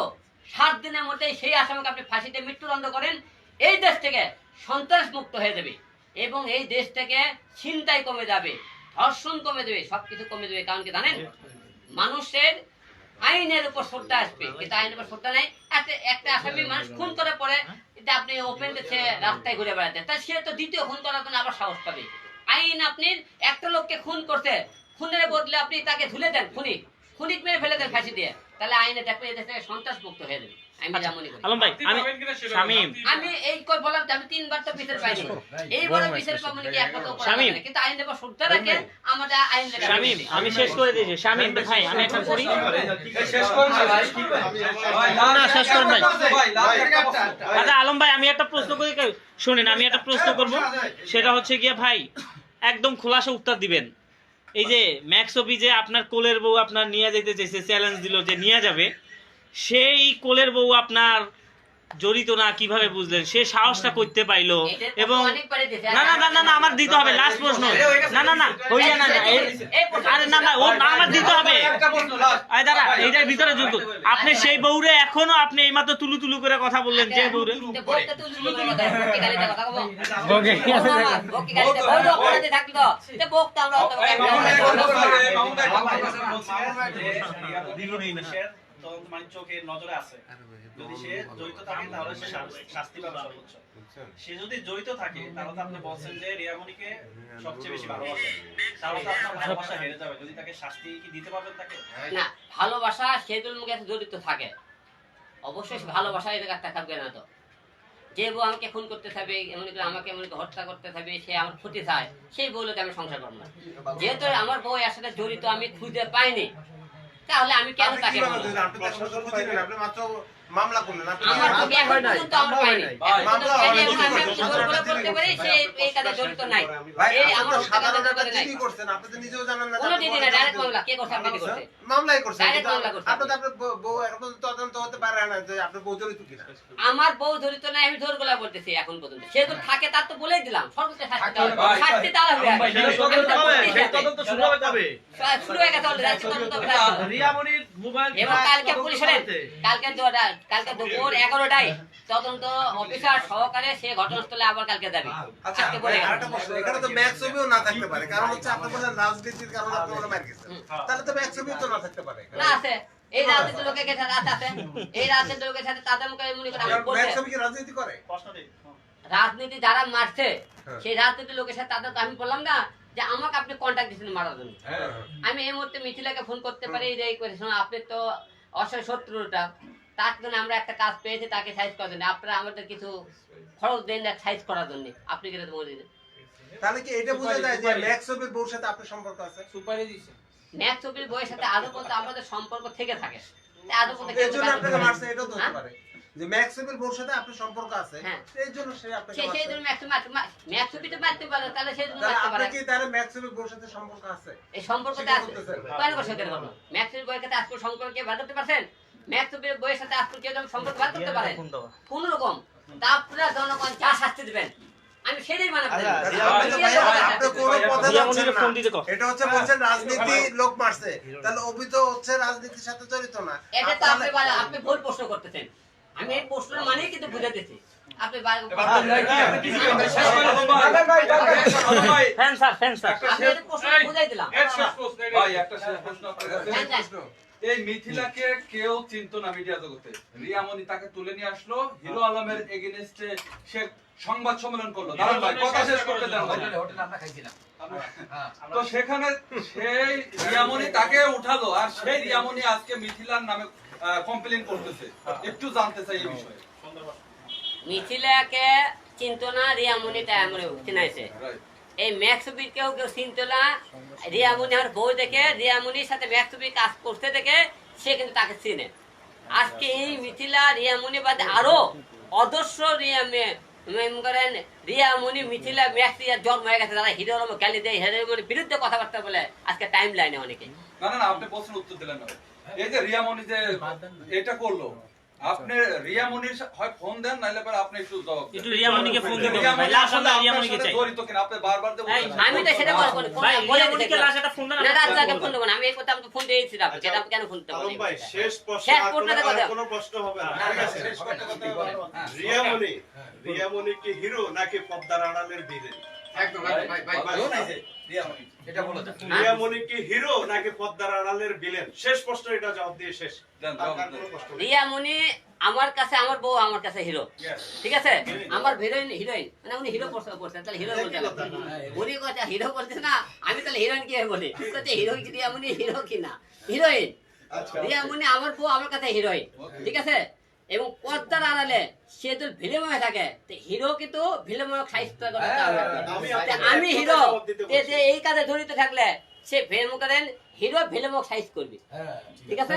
7 দিনের মধ্যে সেই আসামিকে আপনি ফাঁসিতে মৃত্যুদণ্ড করেন, এই দেশ থেকে সন্ত্রাস মুক্ত হয়ে যাবে এবং এই দেশ থেকে ছিনতাই কমে যাবে, ধর্ষণ কমে যাবে, সবকিছু কমে যাবে। কারণ কি জানেন? মানুষের আইনের উপর শ্রদ্ধা আসবে, কিন্তু আইনের উপর শ্রদ্ধা নাই। একটা আসামি মানুষ খুন করে পরে আপনি ওপেন দিচ্ছে রাস্তায় ঘুরে বেড়াতে, তা সে তো দ্বিতীয় খুন করার জন্য আবার সাহস পাবে। আইন আপনি একটা লোককে খুন করতে, খুনের বদলে আপনি তাকে ঝুলে দেন, খুনিক মেরে ফেলে দেন ফাঁসি দিয়ে, তাহলে আইনে দেখবে এদেশ থেকে সন্ত্রাস মুক্ত হয়ে যাবে। আমি এই কই বললাম আমি 3 বার তো বিচার পাইনি, এই বড় বিচার পাবো নাকি একমাত্র করা, কিন্তু আইন দেব শ্রদ্ধা রাখে আমাদের আইন দেব। শামীম, আমি শেষ করে দিয়েছি। শামীম ভাই, আমি একটা করি, শেষ করুন ভাই, না শেষ করুন ভাই। আচ্ছা আলম ভাই, আমি একটা প্রশ্ন করি, শুনেন, আমি একটা প্রশ্ন করব, সেটা হচ্ছে গিয়ে ভাই একদম খোলাসা উত্তর দিবেন। এই যে ম্যাক্সবি যে আপনার কোলের বউ আপনার নিয়ে যেতে চাইছে, চ্যালেঞ্জ দিল যে নিয়ে যাবে, সেই কোলের বউ আপনার জড়িত না কিভাবে বুঝলেন? সে সাহসটা করতে পাইলো? এবং না না না না না আমার দিতে হবে, লাস্ট প্রশ্ন, না না না হইয়া না, আরে না না ও আমার দিতে হবে, আরে দাদা এইটার ভিতরে যুক্ত। আপনি সেই বউরে এখনো আপনি এইমাত্র তুলু তুলু করে কথা বললেন, যে বউরে তদন্ত মানে চোখের নজরে আছে, যদি সে জড়িত থাকে তাহলে সে শাস্তি পাবে সর্বোচ্চ। সে যদি জড়িত থাকে তাহলে তো আপনি বলছেন যে রিয়ামণিকে সবচেয়ে বেশি ভালোবাসেন, তাহলে তো আপনার ভালোবাসা হেরে যাবে। যদি তাকে শাস্তি কি দিতে পারবেন তাকে? না, ভালোবাসা সেদুল মুখে জড়িত থাকে, অবশ্যই ভালোবাসা এর কাছে থাকবে না। তো যে বউ আমাকে খুন করতে থাকবে, এমন করে আমাকে এমন করে হত্যা করতে থাকবে, সে আমার ক্ষতি চায়, সেই বউকে আমি সংসার করব না। যেহেতু আমার বউ এর সাথে জড়িত আমি খুঁজে পাইনি, তাহলে আমি কেন তাকে বলবো? আপনি মাত্র মামলা করলেন, আমার বউকে এখন পর্যন্ত আমরা পাইনি, মামলা আমি জোর করে বলতে পারি সে এই কাজে জড়িত নাই। এই আমার সাধারণ কাজে কি করছেন আপনি তো নিজেও জানেন না। কোনো দিদি না, ডাইরেক্ট মামলা কে করছে? আপনি করছে, মামলাই করছে, ডাইরেক্ট মামলা করছে। আপনি তো আপনার বউ এখন পর্যন্ত তদন্ত হতে পারে না যে আপনার বউ জড়িত কিনা। আমার বউ জড়িত নাই, আমি জোর গলা বলতেছি এখন পর্যন্ত। সে তো থাকে তার তো বলেই দিলাম সর্বোচ্চ শাস্তি হবে, শাস্তি তার হবে। তদন্ত শুরু হবে কবে? শুরু হয়ে গেছে অলরেডি, তদন্ত হবে। রিয়ামণির মোবাইল এবং কালকে পুলিশের কালকে দুপুর 11টায় তদন্ত অফিসার সহকারে সে ঘটনাস্থলে আবার কালকে যাবে। আচ্ছা আরেকটা প্রশ্ন, এখানে তো ম্যাক্সবিও না থাকতে পারে, কারণ হচ্ছে আপনি বলেন রাজনীতির কারণে আপনি ওরা মার গেছেন, তাহলে তো ম্যাক্সবিও তো না থাকতে পারে। না আছে, এই রাজনীতির লোকের সাথে আছে, এই রাজনীতির লোকের সাথে তাদের মুখে মনে করে আমি বলতে ম্যাক্সবি কি রাজনীতি করে? রাজনীতি যারা মারছে সেই রাজনীতির লোকের সাথে তাদের আমি বললাম না যে আমাকে আপনি কন্টাক্ট দিয়েছেন মারার জন্য। আমি এই মুহূর্তে মিথিলাকে ফোন করতে পারি যে এই করেছেন আপনি তো অসহায় শত্রুটা, তার জন্য আমরা একটা কাজ পেয়েছি তাকে সাইজ করার জন্য, আপনারা আমাদের কিছু খরচ দেন না সাইজ করার জন্য, আপনি কি বলে দিন? তাহলে কি এটা বোঝা যায় যে ম্যাক্স ছবির বউর সাথে আপনার সম্পর্ক আছে? ম্যাক্স ছবির বইয়ের সাথে আদৌ বলতে আমাদের সম্পর্ক থেকে থাকে, আদৌ বলতে এর জন্য আপনাকে মারছে, এটাও তো হতে পারে যে ম্যাক্স ছবির বউর সাথে আপনার সম্পর্ক আছে, এর জন্য সে আপনাকে মারছে। সেই জন্য ম্যাক্স ছবিতে মারতে পারে, তাহলে সেই জন্য মারতে পারে। আপনি কি তার ম্যাক্স ছবির বউর সাথে সম্পর্ক আছে? এই সম্পর্কটা আছে কয় বছর ধরে বলো? ম্যাক্স ছবির বইয়ের সাথে আজকে সম্পর্ক কে বার করতে পারছেন? ম্যাক্স ছবির বইয়ের সাথে আজকে কেউ সম্পর্ক বার করতে পারে কোন রকম? তা আপনারা জনগণ যা শাস্তি দিবেন আমি সেটাই মানে এটা হচ্ছে বলছেন রাজনীতি লোক মারছে, তাহলে অভিযোগ হচ্ছে রাজনীতির সাথে জড়িত না। এটা তো আপনি ভুল প্রশ্ন করতেছেন, আমি এই প্রশ্নের মানেই কিন্তু বুঝে দিচ্ছি। আপনি বুঝাই দিলাম। ভাই একটা শেষ প্রশ্ন আপনার কাছে। এই মিথিলাকে কেউ চিনতো না মিডিয়া জগতে, রিয়ামণি তাকে তুলে নিয়ে আসলো, হিরো আলমের এগেইনস্টে সে সংবাদ সম্মেলন করলো। দাঁড়ান ভাই, কথা শেষ করতে দেন ভাই। তো সেখানে সেই রিয়ামণি তাকে উঠালো, আর সেই রিয়ামণি আজকে মিথিলার নামে কমপ্লেইন করতেছে। একটু জানতে চাই এই বিষয়ে। মিথিলাকে চিনতো না, রিয়ামণি তাই আমরা চিনাইছে। এই ম্যাক্সুবি কেউ চিনত না, রিয়ামণি আমার বউ দেখে, রিয়ামণির সাথে ম্যাক্সুবি কাজ করতে দেখে সে কিন্তু তাকে চিনে। আজকে এই মিথিলা রিয়ামণি বাদে আরো অদর্শ রিয়ামণি মিথিলা ম্যাক্সিয়া জন্ম হয়ে গেছে, তারা হিরো আলম গালি দেয়, হিরো আলমের বিরুদ্ধে কথাবার্তা বলে আজকে টাইম লাইনে অনেকে। না না না, আপনি প্রশ্নের উত্তর দিলেন না। এই যে রিয়ামণি যে এটা করলো, আপনি রিয়ামণির হয় ফোন দেন, নাইলে পরে আপনি একটু জবাব দেন। একটু রিয়ামণিকে ফোন দিতে হবে ভাই, লাশ আমরা রিয়ামণিকে চাই। জড়িত কিনা আপনি বারবার যে বলছেন। আমি তো সেটা বলবো না ভাই, রিয়ামণিকে লাশ একটা ফোন দেন। না রাজকে ফোন দেব না, আমি এই কথা আমি ফোন দিয়েছিলাম, সেটা কেন ফোন দিতে আলম ভাই, শেষ প্রশ্ন, শেষ আর প্রশ্নটা কথা। কোনো প্রশ্ন হবে না, ঠিক আছে? শেষ করতে কথা বলে। রিয়ামণি কি হিরো নাকি পদ্মার আড়ালের ভিলেন? একদম ভাই রিয়ামণি কি হিরো নাকি পদ্মার আড়ালের ভিলেন? শেষ প্রশ্ন, এটা জবাব দিয়ে শেষ। রিয়ামণি আমার কাছে, আমার বউ আমার কাছে হিরো, ঠিক আছে? আমার হিরোইন মানে উনি হিরো করছেন, তাহলে হিরো বলতে উনি কথা হিরো বলছে না, আমি তাহলে হিরোইন কি বলি? হিরোইন কি রিয়ামণি হিরো কি না? হিরোইন রিয়ামণি আমার বউ আমার কাছে হিরোইন, ঠিক আছে? এবং পর্দার আড়ালে সে যদি ভিলেময় থাকে, হিরো কিন্তু ভিলেময় সাহিত্য করতে হবে। আমি হিরো এই কাজে জড়িত থাকলে সে ফিল্ম করেন হিরো ভিলেমক সাইজ করবি, ঠিক আছে?